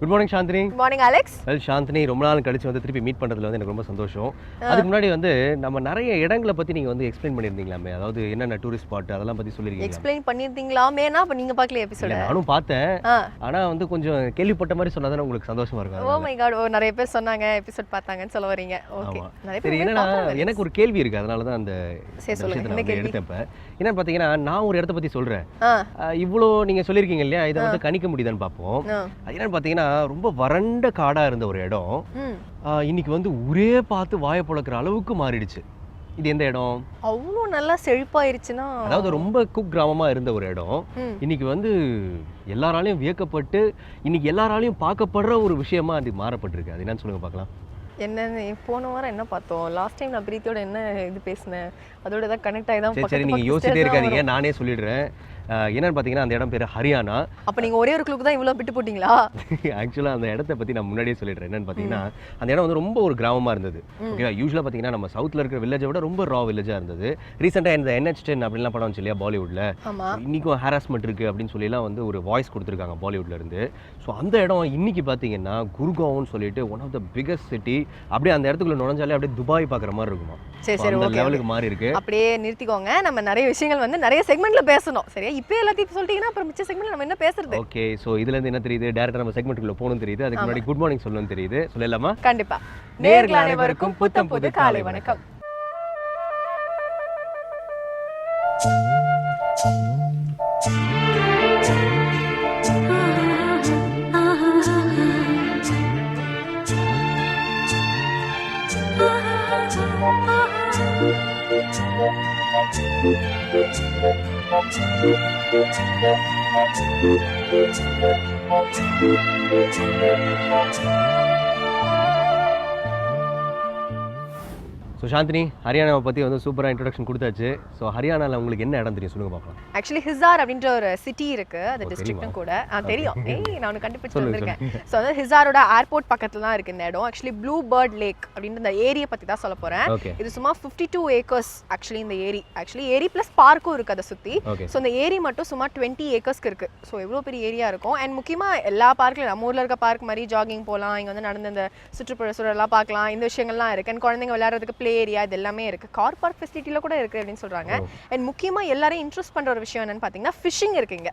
Good morning Chandini. Good morning Alex. Well Chandini, ரொம்ப நாள் கழிச்சு வந்து திருப்பி மீட் பண்ணுறதுல வந்து எனக்கு ரொம்ப சந்தோஷம். அதுக்கு முன்னாடி வந்து நம்ம நிறைய இடங்களை பற்றி நீங்கள் வந்து எக்ஸ்பிளைன் பண்ணியிருந்தீங்களாமே, அதாவது என்னென்ன டூரிஸ்ட் ஸ்பாட் அதெல்லாம் பற்றி சொல்லியிருக்கீங்க. எக்ஸ்பிளைன் பண்ணியிருந்தீங்களாமேனா அப்போ நீங்கள் பார்க்கல எபிசோட? நானும் பார்த்தேன், ஆனால் வந்து கொஞ்சம் கேள்விப்பட்ட மாதிரி சொன்னா தானே உங்களுக்கு சந்தோஷமா இருக்கும். ஓ மை காட், நிறைய பேர் சொன்னாங்க எபிசோட் பார்த்தாங்கன்னு சொல்ல வரீங்க. ஓகே, நிறைய சரி. என்னன்னா எனக்கு ஒரு கேள்வி இருக்குது, அதனால தான் அந்த எடுத்தேன். இப்போ என்னன்னு பார்த்தீங்கன்னா, நான் ஒரு இடத்த பற்றி சொல்கிறேன், இவ்வளோ நீங்கள் சொல்லியிருக்கீங்க இல்லையா, இதை வந்து கணிக்க முடியுதான்னு பார்ப்போம். என்னன்னு பார்த்தீங்கன்னா, ரொம்ப வறண்ட காடா இருந்த ஒரு இடம் இன்னைக்கு வந்து ஒரே பார்த்து வாயை பொளக்குற அளவுக்கு மாறிடுச்சு. இது எந்த இடம்? அவ்வளோ நல்லா செழிப்பாயிருச்சுன்னா, அதாவது ரொம்ப குக் கிராமமா இருந்த ஒரு இடம் இன்னைக்கு வந்து எல்லாராலையும் வியக்கப்பட்டு இன்னைக்கு எல்லாராலையும் பார்க்கப்படுற ஒரு விஷயமா அது மாறப்பட்டிருக்கு. அது என்னன்னு சொல்லுங்க பார்க்கலாம். என்னன்னு போன வாரம் என்ன பார்த்தோம்? லாஸ்ட் டைம் நான் பிரீத்தியோட என்ன இது பேசினேன், அதோட தான் கனெக்ட் ஆகி தான். சரி, நீங்க யோசிச்சுட்டே இருக்காதீங்க, நானே சொல்லிடுறேன். என்னன்னு பார்த்தீங்கன்னா, அந்த இடம் பேர் ஹரியானா. அப்போ நீங்கள் ஒரே ஒரு கிளூக்கு தான் இவ்வளோ விட்டு போட்டிங்களா? ஆக்சுவலாக அந்த இடத்த பற்றி நான் முன்னாடியே சொல்லிடுறேன். என்னன்னு பார்த்தீங்கன்னா, அந்த இடம் வந்து ரொம்ப ஒரு கிராமமாக இருந்தது. ஓகேவா? யூஸ்வலாக பார்த்தீங்கன்னா நம்ம சவுத்தில் இருக்கிற வில்லேஜை விட ரொம்ப ரா வில்லேஜாக இருந்தது. ரீசெண்டாக இந்த NH10 அப்படின்லாம் படம் வந்துச்சு இல்லையா பாலிவுட்டில், இன்னைக்கும் ஹராஸ்மெண்ட் இருக்குது அப்படின்னு சொல்லிலாம் வந்து ஒரு வாய்ஸ் கொடுத்துருக்காங்க பாலிவுட்ல இருந்து. ஸோ அந்த இடம் இன்னைக்கு பார்த்தீங்கன்னா குர்காவ்னு சொல்லிட்டு one of the biggest city. அப்படியே அந்த இடத்துக்குள்ள நுழைஞ்சாலே அப்படியே துபாய் பார்க்குற மாதிரி இருக்குமா. சரி சரி, அந்த லெவலுக்கு மாறி இருக்கு. அப்படியே நிறுத்திக்கோங்க, நம்ம நிறைய விஷயங்கள் வந்து நிறைய செக்மெண்ட்ல பேசணும். சரியா? இப்போ எல்லாத்தையும் சொல்லிட்டீங்கன்னா அப்புறம் மிச்ச செக்மெண்ட்ல நம்ம என்ன பேசுறது? ஓகே, ஸோ இதுல இருந்து என்ன தெரியுது, டேரக்டா நம்ம செக்மெண்ட்டுக்குள்ள போகணும் தெரியுது. அதுக்கு முன்னாடி குட் மார்னிங் சொல்லணும் தெரியுது. சொல்லலாமா? கண்டிப்பா. நேயர்கள் அனைவருக்கும் புத்தம் புது காலை வணக்கம். ஸோ சாந்தினி, ஹரியானாவை பற்றி வந்து சூப்பராக இன்ட்ரடக்ஷன் கொடுத்தாச்சு. ஸோ ஹரியானாவில் உங்களுக்கு என்ன இடம் தெரியும் சொல்லுங்க பார்க்கலாம். ஆக்சுவலி ஹிசார் அப்படின்ற ஒரு சிட்டி இருக்கு, அது டிஸ்ட்ரிக்ட்டும் கூட. தெரியும், நான் ஒன்று கண்டுபிடிச்சு வந்திருக்கேன். ஸோ வந்து ஹிசாரோட ஏர்போர்ட் பக்கத்துல தான் இருக்கு இந்த இடம். ஆக்சுவலி ப்ளூ பேர்ட் லேக் அப்படின்ற இந்த ஏரியை பற்றி தான் சொல்ல போகிறேன். இது சும்மா 52 ஏக்கர்ஸ் ஆக்சுவலி இந்த ஏரி. ஆக்சுவலி ஏரி ப்ளஸ் பார்க்கும் இருக்குது அதை சுற்றி. ஸோ இந்த ஏரி மட்டும் சும்மா 20 ஏக்கர்ஸ்க்கு இருக்குது. ஸோ எவ்வளோ பெரிய ஏரியா இருக்கும். அண்ட் முக்கியமாக எல்லா பார்க்லையும் நம்ம ஊரில் இருக்க பார்க் மாதிரி ஜாகிங் போகலாம், இங்கே வந்து நடந்த இந்த சுற்றுப்புற சூழலாம் பார்க்கலாம், இந்த விஷயங்கள்லாம் இருக்குது. அண்ட் குழந்தைங்க விளையாடுறதுக்கு ப்ளே ஏரியா இது எல்லாமே இருக்கு. கார் பார்க் ஃபெசிலிட்டில கூட இருக்கு அப்படின்னு சொல்றாங்க. அண்ட் முக்கியமா எல்லாரையும் இன்ட்ரெஸ்ட் பண்ற ஒரு விஷயம் என்னன்னு பாத்தீங்கன்னா ஃபிஷிங் இருக்குங்க.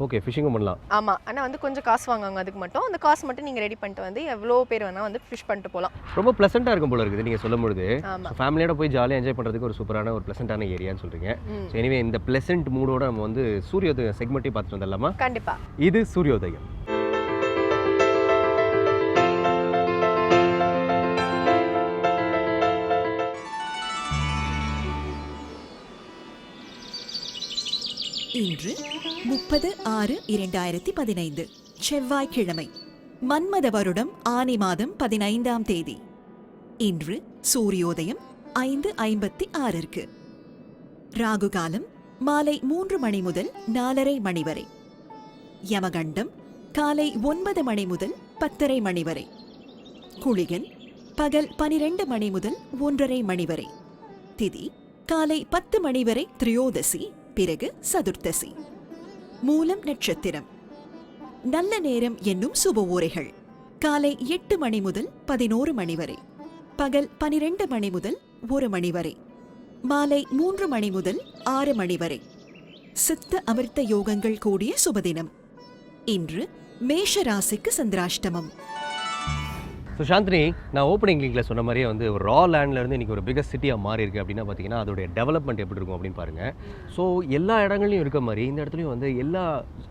ஓகே, ஃபிஷிங் பண்ணலாம். ஆமா, ஆனா வந்து கொஞ்சம் காசு வாங்குவாங்க அதுக்கு மட்டும். அந்த காசு மட்டும் நீங்க ரெடி பண்ணிட்டு வந்து எவ்வளோ பேர் வேணா வந்து ஃபிஷ் பண்ணிட்டு போகலாம். ரொம்ப ப்ளசண்டா இருக்கும் போல இருக்குது நீங்க சொல்லும்போது. ஃபேமிலியோட போய் ஜாலியாக என்ஜாய் பண்றதுக்கு ஒரு சூப்பரான ஒரு ப்ளசண்டான ஏரியான்னு சொல்றீங்க. ஸோ எனிவே இந்த ப்ளசன்ட் மூடோட நம்ம வந்து சூரியோதயம் செக்மெண்ட்டை பார்த்துட்டு வந்துடலாமா? கண்டிப்பா. இது சூரியோதயம். இன்று 30/6/2015 செவ்வாய்க்கிழமை, மன்மத வருடம் ஆனி மாதம் 15ஆம் தேதி. இன்று சூரியோதயம் 5:56. ராகு காலம் மாலை 3 மணி முதல் 4:30 மணி வரை. யமகண்டம் காலை 9 மணி முதல் 10:30 மணி வரை. குளிகன் பகல் 12 மணி முதல் 1:30 மணி வரை. திதி காலை 10 மணி வரை திரியோதசி, பிறகு சதுர்த்தசி. மூலம் நட்சத்திரம். நல்ல நேரம் என்னும் சுப ஊரைகள் காலை 8 மணி முதல் 11 மணி வரை, பகல் 12 மணி முதல் 1 மணி வரை, மாலை 3 மணி முதல் 6 மணி வரை. சித்த அமிர்த யோகங்கள் கூடிய சுபதினம். இன்று மேஷ ராசிக்கு சந்திராஷ்டமம். ஸோ சாந்தினி, நான் ஓப்பனிங் லிங்கில் சொன்ன மாதிரியே வந்து ஒரு ரா லேண்ட்லேருந்து இன்றைக்கி ஒரு பிகஸ்ட் சிட்டியாக மாறி இருக்குது அப்படின்னா பார்த்தீங்கன்னா அதோடைய டெவலப்மெண்ட் எப்படி இருக்கும் அப்படின்னு பாருங்கள். ஸோ எல்லா இடங்கள்லையும் இருக்க மாதிரி இந்த இடத்துலையும் வந்து எல்லா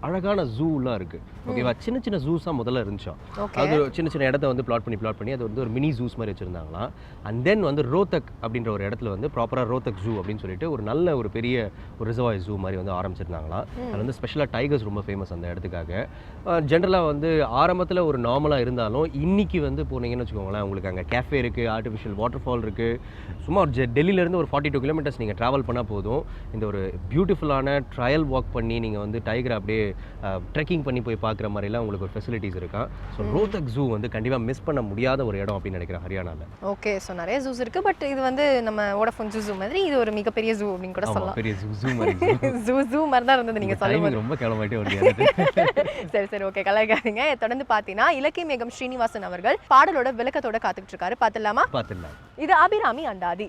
அழகான ஜூலாம் இருக்குது. ஓகேவா? சின்ன சின்ன ஜூஸாக முதல்ல இருந்துச்சா, அது சின்ன சின்ன இடத்த வந்து பிளாட் பண்ணி அது வந்து ஒரு மினி ஜூஸ் மாதிரி வச்சுருந்தாங்களாம். அண்ட் தென் வந்து ரோத்தக் அப்படின்ற ஒரு இடத்துல வந்து ப்ராப்பராக ரோத்தக் ஜூ அப்படின்னு சொல்லிட்டு ஒரு நல்ல ஒரு பெரிய ஒரு ரிசர்வாயர் ஜூ மாதிரி வந்து ஆரம்பிச்சிருந்தாங்களாம். அது வந்து ஸ்பெஷலாக டைகர்ஸ் ரொம்ப ஃபேமஸ் அந்த இடத்துக்காக. ஜென்ரலாக வந்து ஆரம்பத்தில் ஒரு நார்மலாக இருந்தாலும் இன்னைக்கு வந்து போனீங்கன்னு வச்சுக்கோங்களேன், உங்களுக்கு அங்கே கேஃபே இருக்குது, ஆர்டிஃபிஷியல் வாட்டர் ஃபால் இருக்குது. சும்மா டெல்லியிலேருந்து ஒரு 42 கிலோமீட்டர்ஸ் நீங்கள் ட்ராவல் பண்ணால் போதும். இந்த ஒரு பியூட்டிஃபுல்லான ட்ரையல் வாக் பண்ணி நீங்கள் வந்து டைகரை அப்படியே ட்ரெக்கிங் பண்ணி போய் பார்க்குற மாதிரிலாம் உங்களுக்கு ஒரு ஃபெசிலிட்டிஸ் இருக்கா. ஸோ ரோத்தக் ஜூ வந்து கண்டிப்பாக மிஸ் பண்ண முடியாத ஒரு இடம் அப்படின்னு நினைக்கிறேன் ஹரியானாவில். ஓகே, ஸோ நிறைய ஜூஸ் இருக்குது. பட் இது வந்து நம்ம வோடஃபோன் ஜூ மாதிரி இது ஒரு மிகப்பெரிய ஜூ அப்படின்னு கூட சொல்லலாம். பெரிய ஜூ மாதிரி ஜூ மாதிரி தான் இருந்தது நீங்கள் சொல்லுங்கள். ரொம்ப கிளம்பிட்டே வருது. சரி ஓகே, கலாய்க்காதீங்க. தொடர்ந்து பார்த்தீங்கன்னா இலக்கிய மேகம் ஸ்ரீனிவாசன் அவர்கள் பாடலோட விளக்கத்தோட காத்துக்கிட்டு இருக்காரு. பார்த்துடலாமா? பார்த்துடலாம். இது அபிராமி அண்டாதி.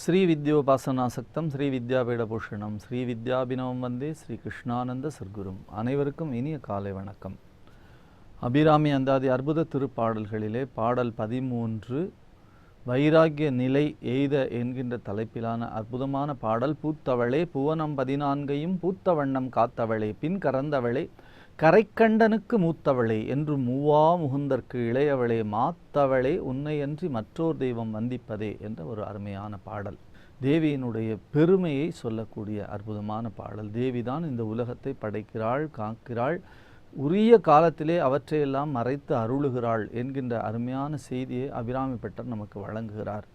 ஸ்ரீ வித்யோபாசனாசக்தம் ஸ்ரீ வித்யாபீடபூஷணம் ஸ்ரீ வித்யாபினவம் வந்தே ஸ்ரீ கிருஷ்ணானந்த சர்க்குரும். அனைவருக்கும் இனிய காலை வணக்கம். அபிராமி அந்தாதி அற்புத திருப்பாடல்களிலே பாடல் 13 வைராகிய நிலை எய்த என்கின்ற தலைப்பிலான அற்புதமான பாடல். பூத்தவளே புவனம் 14ஐயும் பூத்த வண்ணம் காத்தவளே பின் கறந்தவளே கரைக்கண்டனுக்கு மூத்தவளே என்று மூவா முகுந்தற்கு இளையவளே மாத்தவளே உன்னையன்றி மற்றோர் தெய்வம் வந்திப்பதே என்ற ஒரு அருமையான பாடல். தேவியினுடைய பெருமையை சொல்லக்கூடிய அற்புதமான பாடல். தேவிதான் இந்த உலகத்தை படைக்கிறாள், காக்கிறாள், உரிய காலத்திலே அவற்றையெல்லாம் மறைத்து அருளுகிறாள் என்கின்ற அருமையான செய்தியை அபிராமி பட்டர் நமக்கு வழங்குகிறார்.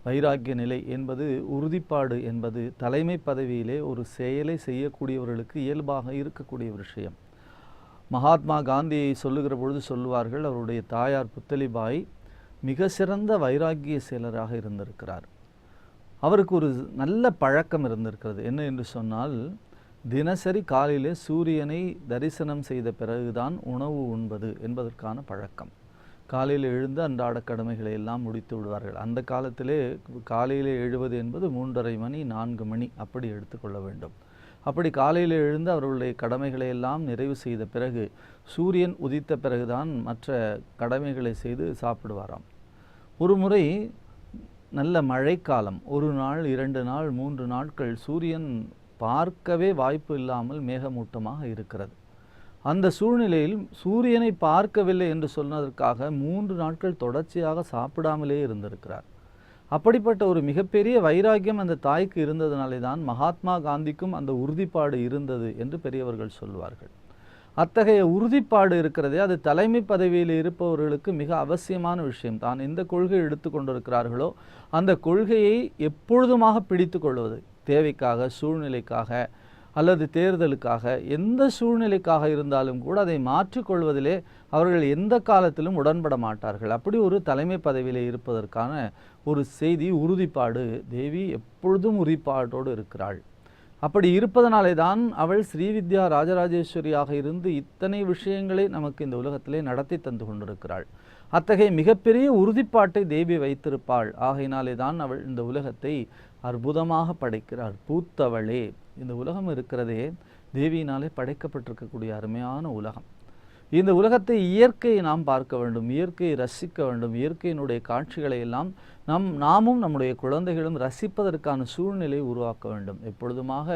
வைராகிய நிலை என்பது, உறுதிப்பாடு என்பது தலைமை பதவியிலே ஒரு செயலை செய்யக்கூடியவர்களுக்கு இயல்பாக இருக்கக்கூடிய விஷயம். மகாத்மா காந்தியை சொல்லுகிற பொழுது சொல்லுவார்கள், அவருடைய தாயார் புத்தலிபாய் மிக சிறந்த வைராகிய செயலராக இருந்திருக்கிறார். அவருக்கு ஒரு நல்ல பழக்கம் இருந்திருக்கிறது. என்ன என்று சொன்னால், தினசரி காலையிலே சூரியனை தரிசனம் செய்த பிறகுதான் உணவு உண்பது என்பதற்கான பழக்கம். காலையில் எழுந்து அன்றாட கடமைகளை எல்லாம் முடித்து விடுவார்கள். அந்த காலத்திலே காலையிலே எழுவது என்பது 3:30 மணி 4 மணி அப்படி எடுத்துக்கொள்ள வேண்டும். அப்படி காலையில் எழுந்து அவர்களுடைய கடமைகளை எல்லாம் நிறைவு செய்த பிறகு சூரியன் உதித்த பிறகுதான் மற்ற கடமைகளை செய்து சாப்பிடுவாராம். ஒரு முறை நல்ல மழைக்காலம், 1 நாள் 2 நாள் 3 நாட்கள் சூரியன் பார்க்கவே வாய்ப்பு இல்லாமல் மேகமூட்டமாக இருக்கிறது. அந்த சூழ்நிலையில் சூரியனை பார்க்கவில்லை என்று சொன்னதற்காக 3 நாட்கள் தொடர்ச்சியாக சாப்பிடாமலே இருந்திருக்கிறார். அப்படிப்பட்ட ஒரு மிகப்பெரிய வைராக்கியம் அந்த தாய்க்கு இருந்ததினாலே தான் மகாத்மா காந்திக்கும் அந்த உறுதிப்பாடு இருந்தது என்று பெரியவர்கள் சொல்வார்கள். அத்தகைய உறுதிப்பாடு இருக்கிறதே, அது தலைமை பதவியில் இருப்பவர்களுக்கு மிக அவசியமான விஷயம். தான் எந்த கொள்கை எடுத்து கொண்டிருக்கிறார்களோ அந்த கொள்கையை எப்பொழுதுமாக பிடித்து கொள்வது, தேவைக்காக, சூழ்நிலைக்காக அல்லது தேர்தலுக்காக, எந்த சூழ்நிலைக்காக இருந்தாலும் கூட அதை மாற்றிக்கொள்வதிலே அவர்கள் எந்த காலத்திலும் உடன்பட மாட்டார்கள். அப்படி ஒரு தலைமை பதவியிலே இருப்பதற்கான ஒரு செய்தி, உறுதிப்பாடு. தேவி எப்பொழுதும் உறுதிப்பாட்டோடு இருக்கிறாள். அப்படி இருப்பதனாலே தான் அவள் ஸ்ரீவித்யா ராஜராஜேஸ்வரியாக இருந்து இத்தனை விஷயங்களை நமக்கு இந்த உலகத்திலே நடத்தி தந்து கொண்டிருக்கிறாள். அத்தகைய மிகப்பெரிய உறுதிப்பாட்டை தேவி வைத்திருப்பாள். ஆகையினாலே தான் அவள் இந்த உலகத்தை அற்புதமாக படைக்கிறாள். பூத்தவளே, இந்த உலகம் இருக்கிறதே தேவியினாலே படைக்கப்பட்டிருக்கக்கூடிய அருமையான உலகம். இந்த உலகத்தை, இயற்கையை நாம் பார்க்க வேண்டும், இயற்கையை ரசிக்க வேண்டும். இயற்கையினுடைய காட்சிகளை எல்லாம் நாமும் நம்முடைய குழந்தைகளும் ரசிப்பதற்கான சூழ்நிலையை உருவாக்க வேண்டும். எப்பொழுதுமாக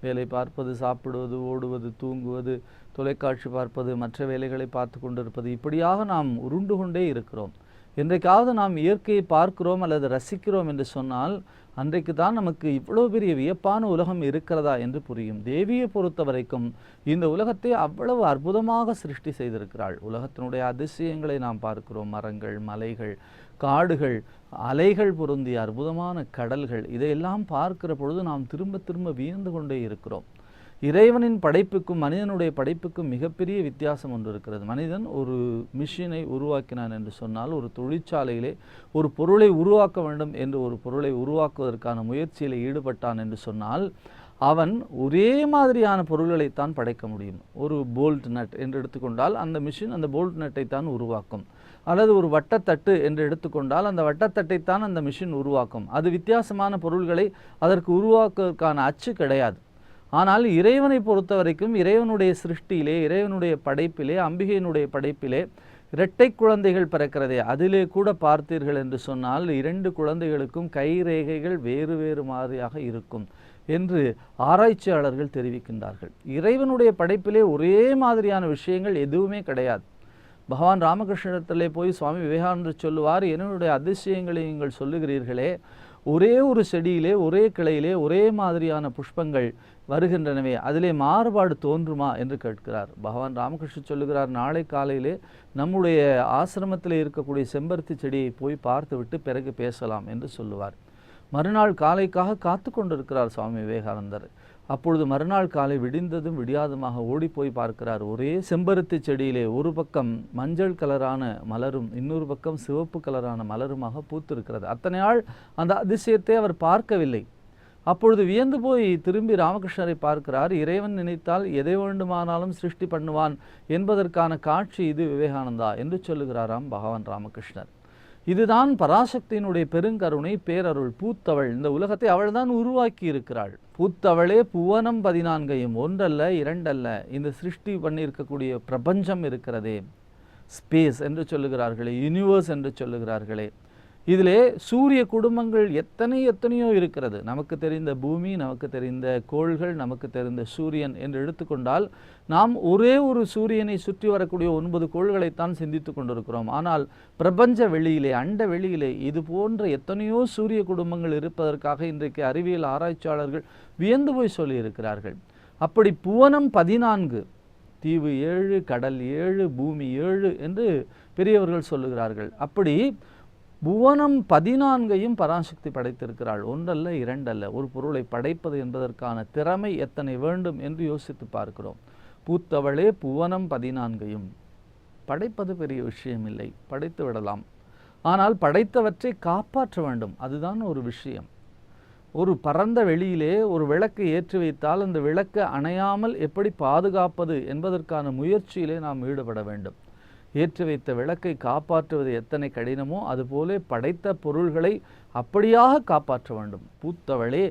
வேலை பார்ப்பது, சாப்பிடுவது, ஓடுவது, தூங்குவது, தொலைக்காட்சி பார்ப்பது, மற்ற வேலைகளை பார்த்து கொண்டிருப்பது, இப்படியாக நாம் உருண்டு கொண்டே இருக்கிறோம். என்றைக்காவது நாம் இயற்கையை பார்க்கிறோம் அல்லது ரசிக்கிறோம் என்று சொன்னால் அன்றைக்கு தான் நமக்கு இவ்வளோ பெரிய வியப்பான உலகம் இருக்கிறதா என்று புரியும். தேவியை பொறுத்த வரைக்கும் இந்த உலகத்தை அவ்வளவு அற்புதமாக சிருஷ்டி செய்திருக்கிறாள். உலகத்தினுடைய அதிசயங்களை நாம் பார்க்கிறோம். மரங்கள், மலைகள், காடுகள், அலைகள் பொருந்திய அற்புதமான கடல்கள், இதையெல்லாம் பார்க்கிற பொழுது நாம் திரும்ப திரும்ப வியந்து கொண்டே இருக்கிறோம். இறைவனின் படைப்புக்கும் மனிதனுடைய படைப்புக்கும் மிகப்பெரிய வித்தியாசம் ஒன்று இருக்கிறது. மனிதன் ஒரு மிஷினை உருவாக்கினான் என்று சொன்னால், ஒரு தொழிற்சாலையிலே ஒரு பொருளை உருவாக்க வேண்டும் என்று ஒரு பொருளை உருவாக்குவதற்கான முயற்சியில் ஈடுபட்டான் என்று சொன்னால், அவன் ஒரே மாதிரியான பொருள்களைத்தான் படைக்க முடியும். ஒரு போல்ட் நட் என்று எடுத்துக்கொண்டால் அந்த மிஷின் அந்த போல்ட் நட்டை தான் உருவாக்கும். அல்லது ஒரு வட்டத்தட்டு என்று எடுத்துக்கொண்டால் அந்த வட்டத்தட்டைத்தான் அந்த மிஷின் உருவாக்கும். அது வித்தியாசமான பொருள்களை அதற்கு உருவாக்குவதற்கான அச்சு கிடையாது. ஆனால் இறைவனை பொறுத்த வரைக்கும் இறைவனுடைய சிருஷ்டியிலே, இறைவனுடைய படைப்பிலே, அம்பிகையினுடைய படைப்பிலே இரட்டை குழந்தைகள் பிறக்கிறதே, அதிலே கூட பார்த்தீர்கள் என்று சொன்னால் 2 குழந்தைகளுக்கும் கை ரேகைகள் வேறு வேறு மாதிரியாக இருக்கும் என்று ஆராய்ச்சியாளர்கள் தெரிவிக்கின்றார்கள். இறைவனுடைய படைப்பிலே ஒரே மாதிரியான விஷயங்கள் எதுவுமே கிடையாது. பகவான் ராமகிருஷ்ணத்திலே போய் சுவாமி விவேகானந்தர் சொல்லுவார், என்னுடைய அதிசயங்களை நீங்கள் சொல்லுகிறீர்களே, ஒரே ஒரு செடியிலே ஒரே கிளையிலே ஒரே மாதிரியான புஷ்பங்கள் வருகின்றனவே, அதிலே மாறுபாடு தோன்றுமா என்று கேட்கிறார். பகவான் ராமகிருஷ்ணர் சொல்லுகிறார், நாளை காலையிலே நம்முடைய ஆசிரமத்தில் இருக்கக்கூடிய செம்பருத்தி செடியை போய் பார்த்துவிட்டு பிறகு பேசலாம் என்று சொல்லுவார். மறுநாள் காலைக்காக காத்து கொண்டிருக்கிறார் சுவாமி விவேகானந்தர். அப்பொழுது மறுநாள் காலை விடிந்ததும் விடியாதுமாக ஓடி போய் பார்க்கிறார். ஒரே செம்பருத்தி செடியிலே ஒரு பக்கம் மஞ்சள் கலரான மலரும் இன்னொரு பக்கம் சிவப்பு கலரான மலருமாக பூத்திருக்கிறது. அத்தனை நாள் அந்த அதிசயத்தை அவர் பார்க்கவில்லை. அப்பொழுது வியந்து போய் திரும்பி ராமகிருஷ்ணரை பார்க்கிறார். இறைவன் நினைத்தால் எதை வேண்டுமானாலும் சிருஷ்டி பண்ணுவான் என்பதற்கான காட்சி இது விவேகானந்தா என்று சொல்லுகிறாராம் பகவான் ராமகிருஷ்ணர். இதுதான் பராசக்தியினுடைய பெருங்கருணை, பேரருள். பூத்தவள், இந்த உலகத்தை அவள்தான் உருவாக்கி இருக்கிறாள். பூத்தவளே புவனம் 14 ஒன்றல்ல இரண்டல்ல, இந்த சிருஷ்டி பண்ணியிருக்கக்கூடிய பிரபஞ்சம் இருக்கிறதே, ஸ்பேஸ் என்று சொல்லுகிறார்களே, யூனிவர்ஸ் என்று சொல்லுகிறார்களே, இதிலே சூரிய குடும்பங்கள் எத்தனையோ இருக்கிறது. நமக்கு தெரிந்த பூமி, நமக்கு தெரிந்த கோள்கள், நமக்கு தெரிந்த சூரியன் என்று எடுத்துக்கொண்டால் நாம் ஒரே ஒரு சூரியனை சுற்றி வரக்கூடிய 9 கோள்களைத்தான் சிந்தித்து கொண்டிருக்கிறோம். ஆனால் பிரபஞ்ச வெளியிலே, அண்ட வெளியிலே இது போன்ற எத்தனையோ சூரிய குடும்பங்கள் இருப்பதற்காக இன்றைக்கு அறிவியல் ஆராய்ச்சியாளர்கள் வியந்து போய் சொல்லியிருக்கிறார்கள். அப்படி புவனம் 14, தீவு 7, கடல் 7, பூமி 7 என்று பெரியவர்கள் சொல்லுகிறார்கள். அப்படி புவனம் 14ஐயும் பராசக்தி படைத்திருக்கிறாள். ஒன்றல்ல இரண்டல்ல. ஒரு பொருளை படைப்பது என்பதற்கான திறமை எத்தனை வேண்டும் என்று யோசித்து பார்க்கிறோம். பூத்தவளே புவனம் 14ஐயும். படைப்பது பெரிய விஷயமில்லை, படைத்து விடலாம். ஆனால் படைத்தவற்றை காப்பாற்ற வேண்டும், அதுதான் ஒரு விஷயம். ஒரு பரந்த வெளியிலே ஒரு விளக்கை ஏற்றி வைத்தால் அந்த விளக்கை அணையாமல் எப்படி பாதுகாப்பது என்பதற்கான முயற்சியிலே நாம் ஈடுபட வேண்டும். ஏற்றி வைத்த விளக்கை காப்பாற்றுவது எத்தனை கடினமோ அதுபோல படைத்த பொருள்களை அப்படியாக காப்பாற்ற வேண்டும். பூத்தவளே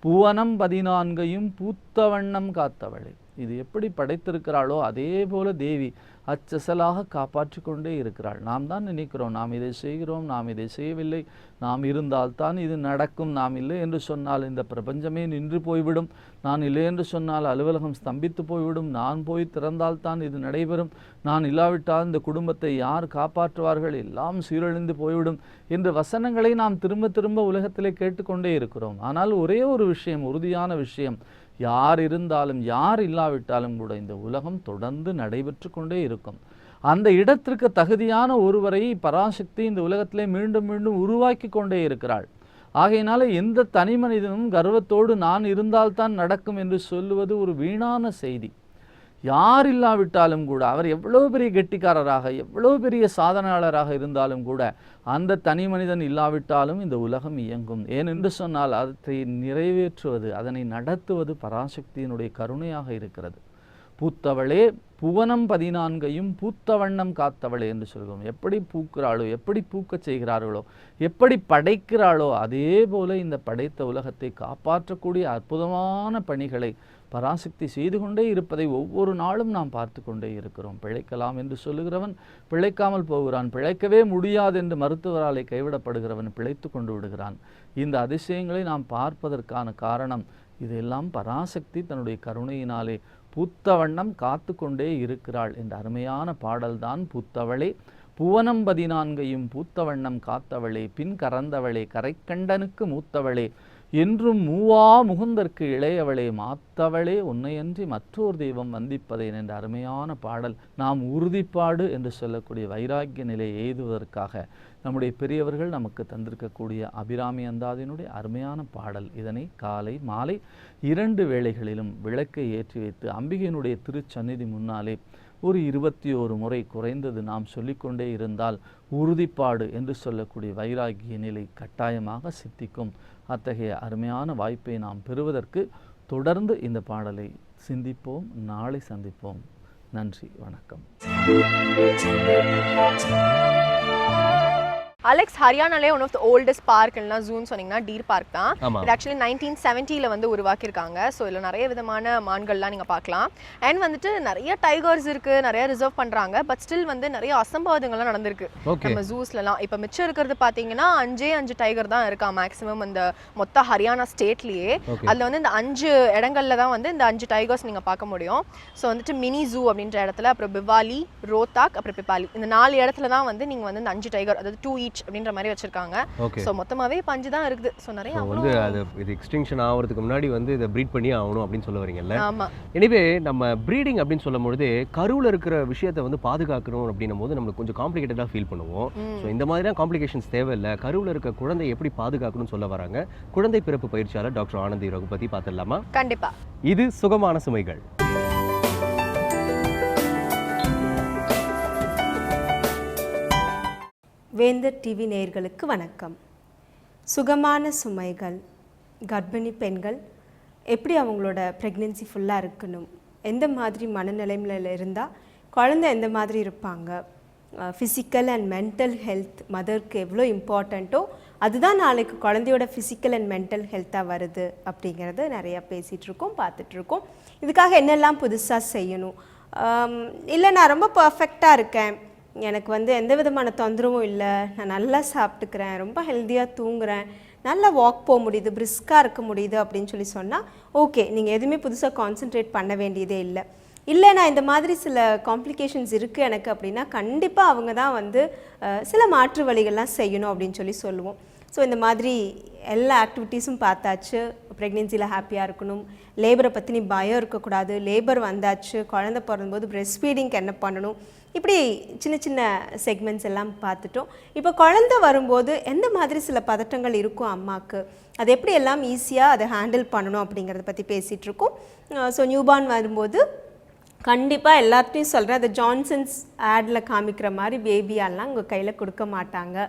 புவனம் 14ஐயும் பூத்த வண்ணம் காத்தவளே. இது எப்படி படைத்திருக்கிறாளோ அதே போல தேவி அச்சசலாக காப்பாற்றி கொண்டே இருக்கிறாள். நாம் தான் நினைக்கிறோம், நாம் இதை செய்கிறோம், நாம் இதை செய்யவில்லை, நாம் இருந்தால்தான் இது நடக்கும், நாம் இல்லை என்று சொன்னால் இந்த பிரபஞ்சமே நின்று போய்விடும், நான் இல்லை என்று சொன்னால் அலுவலகம் ஸ்தம்பித்து போய்விடும், நான் போய் திறந்தால்தான் இது நடைபெறும், நான் இல்லாவிட்டால் இந்த குடும்பத்தை யார் காப்பாற்றுவார்கள், எல்லாம் சீரழிந்து போய்விடும் என்ற வசனங்களை நாம் திரும்ப திரும்ப உலகத்திலே கேட்டுக்கொண்டே இருக்கிறோம். ஆனால் ஒரே ஒரு விஷயம், உறுதியான விஷயம், யார் இருந்தாலும் யார் இல்லாவிட்டாலும் கூட இந்த உலகம் தொடர்ந்து நடைபெற்று கொண்டே இருக்கும். அந்த இடத்திற்கு தகுதியான ஒருவரை பராசக்தி இந்த உலகத்திலே மீண்டும் மீண்டும் உருவாக்கி கொண்டே இருக்கிறாள். ஆகையினால எந்த தனி மனிதனும் கர்வத்தோடு நான் இருந்தால்தான் நடக்கும் என்று சொல்லுவது ஒரு வீணான செய்தி. யார் இல்லாவிட்டாலும் கூட, அவர் எவ்வளோ பெரிய கெட்டிக்காரராக எவ்வளோ பெரிய சாதனையாளராக இருந்தாலும் கூட, அந்த தனி மனிதன் இல்லாவிட்டாலும் இந்த உலகம் இயங்கும். ஏனென்று சொன்னால் அதை நிறைவேற்றுவது, அதனை நடத்துவது பராசக்தியினுடைய கருணையாக இருக்கிறது. பூத்தவளே புவனம் 14ஐயும் பூத்த வண்ணம் காத்தவளே என்று சொல்கிறோம். எப்படி பூக்கிறாளோ, எப்படி பூக்கச் செய்கிறார்களோ, எப்படி படைக்கிறாளோ அதே போல இந்த படைத்த உலகத்தை காப்பாற்றக்கூடிய அற்புதமான பணிகளை பராசக்தி செய்து கொண்டே இருப்பதை ஒவ்வொரு நாளும் நாம் பார்த்து கொண்டே இருக்கிறோம். பிழைக்கலாம் என்று சொல்லுகிறவன் பிழைக்காமல் போகிறான், பிழைக்கவே முடியாது என்று மருத்துவராலே கைவிடப்படுகிறவன் பிழைத்து கொண்டு விடுகிறான். இந்த அதிசயங்களை நாம் பார்ப்பதற்கான காரணம் இதெல்லாம் பராசக்தி தன்னுடைய கருணையினாலே பூத்த வண்ணம் காத்து கொண்டே இருக்கிறாள் என்ற அருமையான பாடல்தான் பூத்தவளே புவனம் 14ஐயும் பூத்த வண்ணம் காத்தவளே பின் கறந்தவளே கரைக்கண்டனுக்கு மூத்தவளே என்றும் மூவா முகுந்தற்கு இளையவளே மாத்தவளே உன்னையன்றி மற்றொரு தெய்வம் வந்திப்பதேன் என்ற அருமையான பாடல் நாம் உறுதிப்பாடு என்று சொல்லக்கூடிய வைராக்கிய நிலையை எய்துவதற்காக நம்முடைய பெரியவர்கள் நமக்கு தந்திருக்கக்கூடிய அபிராமி அந்தாதியினுடைய அருமையான பாடல். இதனை காலை மாலை 2 வேளைகளிலும் விளக்கை ஏற்றி வைத்து அம்பிகையினுடைய திருச்சந்நிதி முன்னாலே ஒரு 21 முறை குறைந்தது நாம் சொல்லிக்கொண்டே இருந்தால் உறுதிப்பாடு என்று சொல்லக்கூடிய வைராகிய நிலை கட்டாயமாக சித்திக்கும். அத்தகைய அருமையான வாய்ப்பை நாம் பெறுவதற்கு தொடர்ந்து இந்த பாடலை சிந்திப்போம். நாளை சந்திப்போம். நன்றி, வணக்கம். அலெக்ஸ் ஹரியானாலே one of the oldest park இல்லைனா ஜூன்னு சொன்னீங்கன்னா டீர் பார்க் தான். இது ஆக்சுவலி 1970 வந்து உருவாக்கியிருக்காங்க. ஸோ இதில் நிறைய விதமான மான்கள்லாம் நீங்கள் பார்க்கலாம். அண்ட் வந்துட்டு நிறைய டைகர்ஸ் இருக்குது, நிறைய ரிசர்வ் பண்ணுறாங்க. பட் ஸ்டில் வந்து நிறைய அசம்பாவிதங்கள்லாம் நடந்திருக்கு நம்ம ஜூஸ்லலாம். இப்போ மிச்சம் இருக்கிறது பார்த்தீங்கன்னா 5 டைகர் தான் இருக்கா மேக்ஸிமம் அந்த மொத்த ஹரியானா ஸ்டேட்லேயே. அதில் வந்து இந்த 5 இடங்கள்ல தான் வந்து இந்த 5 டைகர்ஸ் நீங்கள் பார்க்க முடியும். ஸோ வந்துட்டு மினி ஜூ அப்படின்ற இடத்துல, அப்புறம் பிவாலி, ரோத்தாக், அப்புறம் பிபாலி, இந்த 4 இடத்துல தான் வந்து நீங்கள் வந்து இந்த 5 டைகர், அதாவது 2 each அப்படின்ற மாதிரி வச்சிருக்காங்க. ஸோ மொத்தமாகவே 5 தான் இருக்குது. ஸோ நிறைய வந்து அது இது எக்ஸ்டிங்ஷன் ஆகிறதுக்கு முன்னாடி வந்து இதை ப்ரீட் பண்ணி ஆகணும் அப்படின்னு சொல்ல வரீங்கல்ல. ஆமாம். எனவே நம்ம ப்ரீடிங் அப்படின்னு சொல்லும் பொழுது கருவில் இருக்கிற விஷயத்தை வந்து பாதுகாக்கணும் அப்படின்னும் போது நம்மளுக்கு கொஞ்சம் காம்ப்ளிகேட்டடாக ஃபீல் பண்ணுவோம். ஸோ இந்த மாதிரியான காம்ப்ளிகேஷன்ஸ் தேவையில்லை. கருவில் இருக்க குழந்தை எப்படி பாதுகாக்கணும்னு சொல்ல வராங்க குழந்தை பிறப்பு பயிற்சியாளர் டாக்டர் ஆனந்தி ரகுபதி. பார்த்துடலாமா? கண்டிப்பா. இது சுகமான சுமைகள். வேந்தர் டிவி நேயர்களுக்கு வணக்கம். சுகமான சுமைகள், கர்ப்பிணி பெண்கள் எப்படி அவங்களோட ப்ரெக்னென்சி ஃபுல்லாக இருக்கணும், எந்த மாதிரி மனநிலைமையில் இருந்தால் குழந்தை எந்த மாதிரி இருப்பாங்க, ஃபிசிக்கல் அண்ட் மென்டல் ஹெல்த் மதருக்கு எவ்வளோ இம்பார்ட்டண்ட்டோ அதுதான் நாளைக்கு குழந்தையோட ஃபிசிக்கல் அண்ட் மென்டல் ஹெல்த்தாக வருது அப்படிங்கிறது நிறையா பேசிகிட்ருக்கோம், பார்த்துட்ருக்கோம். இதுக்காக என்னெல்லாம் புதுசாக செய்யணும், இல்லை நான் ரொம்ப பர்ஃபெக்டாக இருக்கேன், எனக்கு வந்து எந்த விதமான தொந்தரவும் இல்லை, நான் நல்லா சாப்பிட்டுக்கிறேன், ரொம்ப ஹெல்த்தியாக தூங்குறேன், நல்லா வாக் போக முடியுது, பிரிஸ்காக இருக்க முடியுது அப்படின்னு சொல்லி சொன்னால் ஓகே, நீங்கள் எதுவுமே புதுசாக கான்சென்ட்ரேட் பண்ண வேண்டியதே இல்லை நான் இந்த மாதிரி சில காம்ப்ளிகேஷன்ஸ் இருக்குது எனக்கு அப்படின்னா கண்டிப்பாக அவங்க தான் வந்து சில மாற்று வழிகள்லாம் செய்யணும் அப்படின்னு சொல்லி சொல்லுவோம். ஸோ இந்த மாதிரி எல்லா ஆக்டிவிட்டீஸும் பார்த்தாச்சு. ப்ரெக்னென்சியில் ஹாப்பியாக இருக்கணும், லேபரை பற்றி பயம் இருக்கக்கூடாது, லேபர் வந்தாச்சு, குழந்தை பிறந்தபோது பிரெஸ்ட் ஃபீடிங்க்கு என்ன பண்ணணும், இப்படி சின்ன சின்ன செக்மெண்ட்ஸ் எல்லாம் பார்த்துட்டோம். இப்போ குழந்தை வரும்போது எந்த மாதிரி சில பதட்டங்கள் இருக்கும் அம்மாவுக்கு, அது எப்படி எல்லாம் ஈஸியாக அதை ஹேண்டில் பண்ணணும் அப்படிங்கிறத பற்றி பேசிகிட்ருக்கோம். ஸோ நியூபார்ன் வரும்போது கண்டிப்பாக எல்லாத்தையும் சொல்கிறேன், அந்த ஜான்சன்ஸ் ஆடில் காமிக்கிற மாதிரி பேபியாலாம் உங்கள் கையில் கொடுக்க மாட்டாங்க.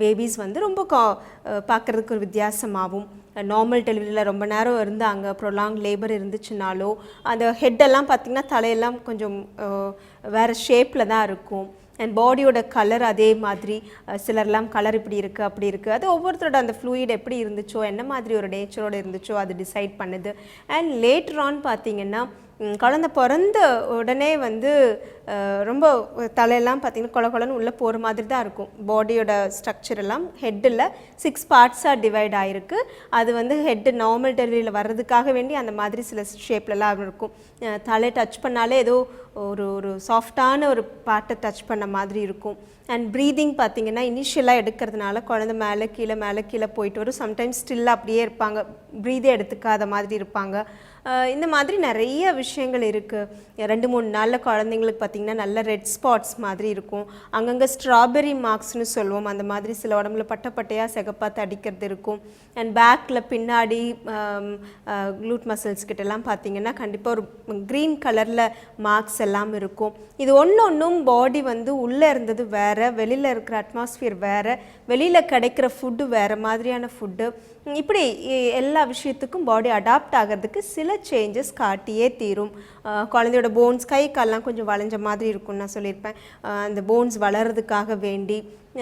பேபிஸ் வந்து ரொம்ப பார்க்குறதுக்கு ஒரு வித்தியாசமாகவும், நார்மல் டெலிவரியில் ரொம்ப நேரம் இருந்தாங்க, ப்ரொலாங் லேபர் இருந்துச்சுனாலோ அந்த ஹெட்டெல்லாம் பார்த்திங்கன்னா தலையெல்லாம் கொஞ்சம் வேறு ஷேப்பில் தான் இருக்கும். அண்ட் பாடியோட கலர் அதே மாதிரி, சிலர்லாம் கலர் இப்படி இருக்குது அப்படி இருக்குது, அது ஒவ்வொருத்தரோட அந்த ஃப்ளூயிட் எப்படி இருந்துச்சோ என்ன மாதிரி ஒரு நேச்சரோடு இருந்துச்சோ அது டிசைட் பண்ணுது. அண்ட் லேட்டர் ஆன் பார்த்திங்கன்னா குழந்தை பிறந்த உடனே வந்து ரொம்ப தலையெல்லாம் பார்த்திங்கன்னா கொலன்னு உள்ளே போகிற மாதிரி தான் இருக்கும். பாடியோட ஸ்ட்ரக்சர் எல்லாம் ஹெட்டில் 6 பார்ட்ஸாக டிவைட் ஆகிருக்கு. அது வந்து ஹெட்டு நார்மல் டெலிவரியில் வர்றதுக்காக வேண்டி அந்த மாதிரி சில ஷேப்லலாம் இருக்கும். தலையை டச் பண்ணாலே ஏதோ ஒரு சாஃப்டான ஒரு பார்ட்டை டச் பண்ண மாதிரி இருக்கும். அண்ட் ப்ரீதிங் பார்த்திங்கன்னா இனிஷியலாக எடுக்கிறதுனால குழந்தை மேலே கீழே போயிட்டு வரும். சம்டைம்ஸ் ஸ்டில்லாக அப்படியே இருப்பாங்க, ப்ரீதே எடுத்துக்காத மாதிரி இருப்பாங்க. இந்த மாதிரி நிறைய விஷயங்கள் இருக்குது. 2-3 நாளில் குழந்தைங்களுக்கு பார்த்திங்கன்னா நல்ல ரெட் ஸ்பாட்ஸ் மாதிரி இருக்கும். அங்கங்கே ஸ்ட்ராபெரி மார்க்ஸ்னு சொல்லுவோம், அந்த மாதிரி சில உடம்புல பட்டையாக சிகப்பாக தடிக்கிறது இருக்கும். அண்ட் பேக்கில் பின்னாடி க்ளூட் மசில்ஸ் கிட்டலாம் பார்த்திங்கன்னா கண்டிப்பாக ஒரு க்ரீன் கலரில் மார்க்ஸ் எல்லாம் இருக்கும். இது ஒன்றும் பாடி வந்து உள்ளே இருந்தது வேறு, வெளியில் இருக்கிற அட்மாஸ்ஃபியர் வேறு, வெளியில் கிடைக்கிற ஃபுட்டு வேறு மாதிரியான ஃபுட்டு, இப்படி எல்லா விஷயத்துக்கும் பாடி அடாப்ட் ஆகிறதுக்கு சில சேஞ்சஸ் காட்டியே தீரும். குழந்தையோட போன்ஸ் கை கால்லாம் கொஞ்சம் வளைஞ்ச மாதிரி இருக்கும்னு நான் சொல்லியிருப்பேன், அந்த போன்ஸ் வளர்கிறதுக்காக வேண்டி.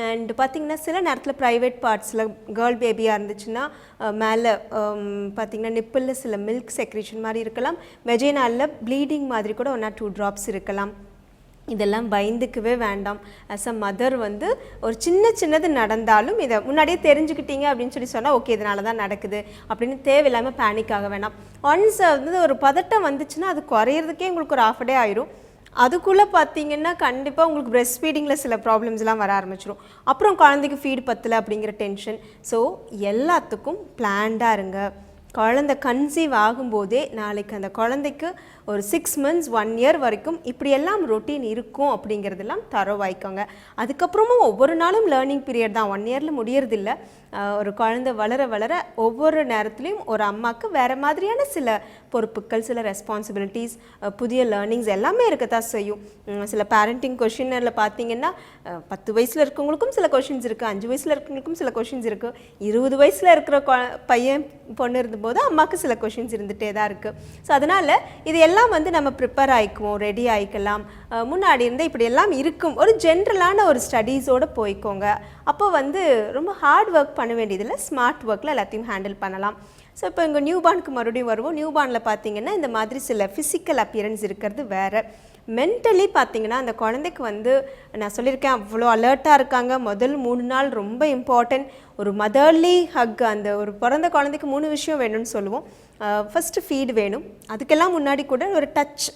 அண்ட் பார்த்திங்கன்னா சில நேரத்தில் ப்ரைவேட் பார்ட்ஸில் கேர்ள் பேபியாக இருந்துச்சுன்னா மேலே பார்த்திங்கன்னா நிப்பிளில் சில மில்க் செக்ரேஷன் மாதிரி இருக்கலாம், வெஜைனாலில் ப்ளீடிங் மாதிரி கூட 1 or 2 drops இருக்கலாம். இதெல்லாம் பயந்துக்கவே வேண்டாம். ஆஸ் அ மதர் வந்து ஒரு சின்னது நடந்தாலும் இதை முன்னாடியே தெரிஞ்சுக்கிட்டீங்க அப்படின்னு சொல்லி சொன்னால் ஓகே இதனால தான் நடக்குது அப்படின்னு தேவையில்லாமல் பேனிக் ஆக வேண்டாம். ஒன்ஸ் வந்து ஒரு பதட்டம் வந்துச்சுன்னா அது குறையிறதுக்கே உங்களுக்கு ஒரு 1/2 day ஆயிரும். அதுக்குள்ளே பார்த்தீங்கன்னா கண்டிப்பாக உங்களுக்கு பிரெஸ்ட் ஃபீடிங்கில் சில ப்ராப்ளம்ஸ்லாம் வர ஆரம்பிச்சிடும். அப்புறம் குழந்தைக்கு ஃபீட் பத்தலை அப்படிங்கிற டென்ஷன். ஸோ எல்லாத்துக்கும் பிளான்டாக இருங்க. குழந்தை கன்சீவ் ஆகும்போதே நாளைக்கு அந்த குழந்தைக்கு ஒரு 6 months 1 year வரைக்கும் இப்படியெல்லாம் ரொட்டீன் இருக்கும் அப்படிங்கிறதெல்லாம் தரவாய்க்கோங்க. அதுக்கப்புறமும் ஒவ்வொரு நாளும் லேர்னிங் பீரியட் தான், 1 yearல முடியறதில்லை. ஒரு குழந்தை வளர ஒவ்வொரு நேரத்துலையும் ஒரு அம்மாவுக்கு வேறு மாதிரியான சில பொறுப்புகள், சில ரெஸ்பான்சிபிலிட்டிஸ், புதிய லேர்னிங்ஸ் எல்லாமே இருக்கத்தான் செய்யும். சில பேரண்டிங் கொஷினில் பார்த்தீங்கன்னா 10 வயசில் இருக்கவங்களுக்கும் சில கொஷின்ஸ் இருக்குது, 5 வயசில் இருக்கவங்களுக்கும் சில கொஷின்ஸ் இருக்குது, 20 வயசில் இருக்கிற பையன் பொண்ணு இருந்தபோது அம்மாவுக்கு சில கொஷின்ஸ் இருந்துகிட்டே தான் இருக்குது. ஸோ அதனால் இது இப்படியெல்லாம் வந்து நம்ம ப்ரிப்பேர் ஆகிக்குவோம், ரெடி ஆகிக்கலாம். முன்னாடி இருந்தால் இப்படி எல்லாம் இருக்கும். ஒரு ஜென்ரலான ஒரு ஸ்டடீஸோடு போய்க்கோங்க. அப்போ வந்து ரொம்ப ஹார்ட் ஒர்க் பண்ண வேண்டியதில்லை, ஸ்மார்ட் ஒர்க்கில் எல்லாத்தையும் ஹேண்டில் பண்ணலாம். ஸோ இப்போ இங்கே நியூபார்னுக்கு மறுபடியும் வருவோம். நியூபார்னில் பார்த்தீங்கன்னா இந்த மாதிரி சில ஃபிசிக்கல் அப்பியரன்ஸ் இருக்கிறது வேறு. மென்டலி பார்த்தீங்கன்னா அந்த குழந்தைக்கு வந்து நான் சொல்லியிருக்கேன் அவ்வளோ அலர்ட்டாக இருக்காங்க. முதல் 3 நாள் ரொம்ப இம்பார்ட்டன்ட். ஒரு மதர்லி ஹக், அந்த ஒரு பிறந்த குழந்தைக்கு 3 விஷயம் வேணும்னு சொல்லுவோம். ஃபஸ்ட்டு ஃபீடு வேணும், அதுக்கெல்லாம் முன்னாடி கூட ஒரு டச்,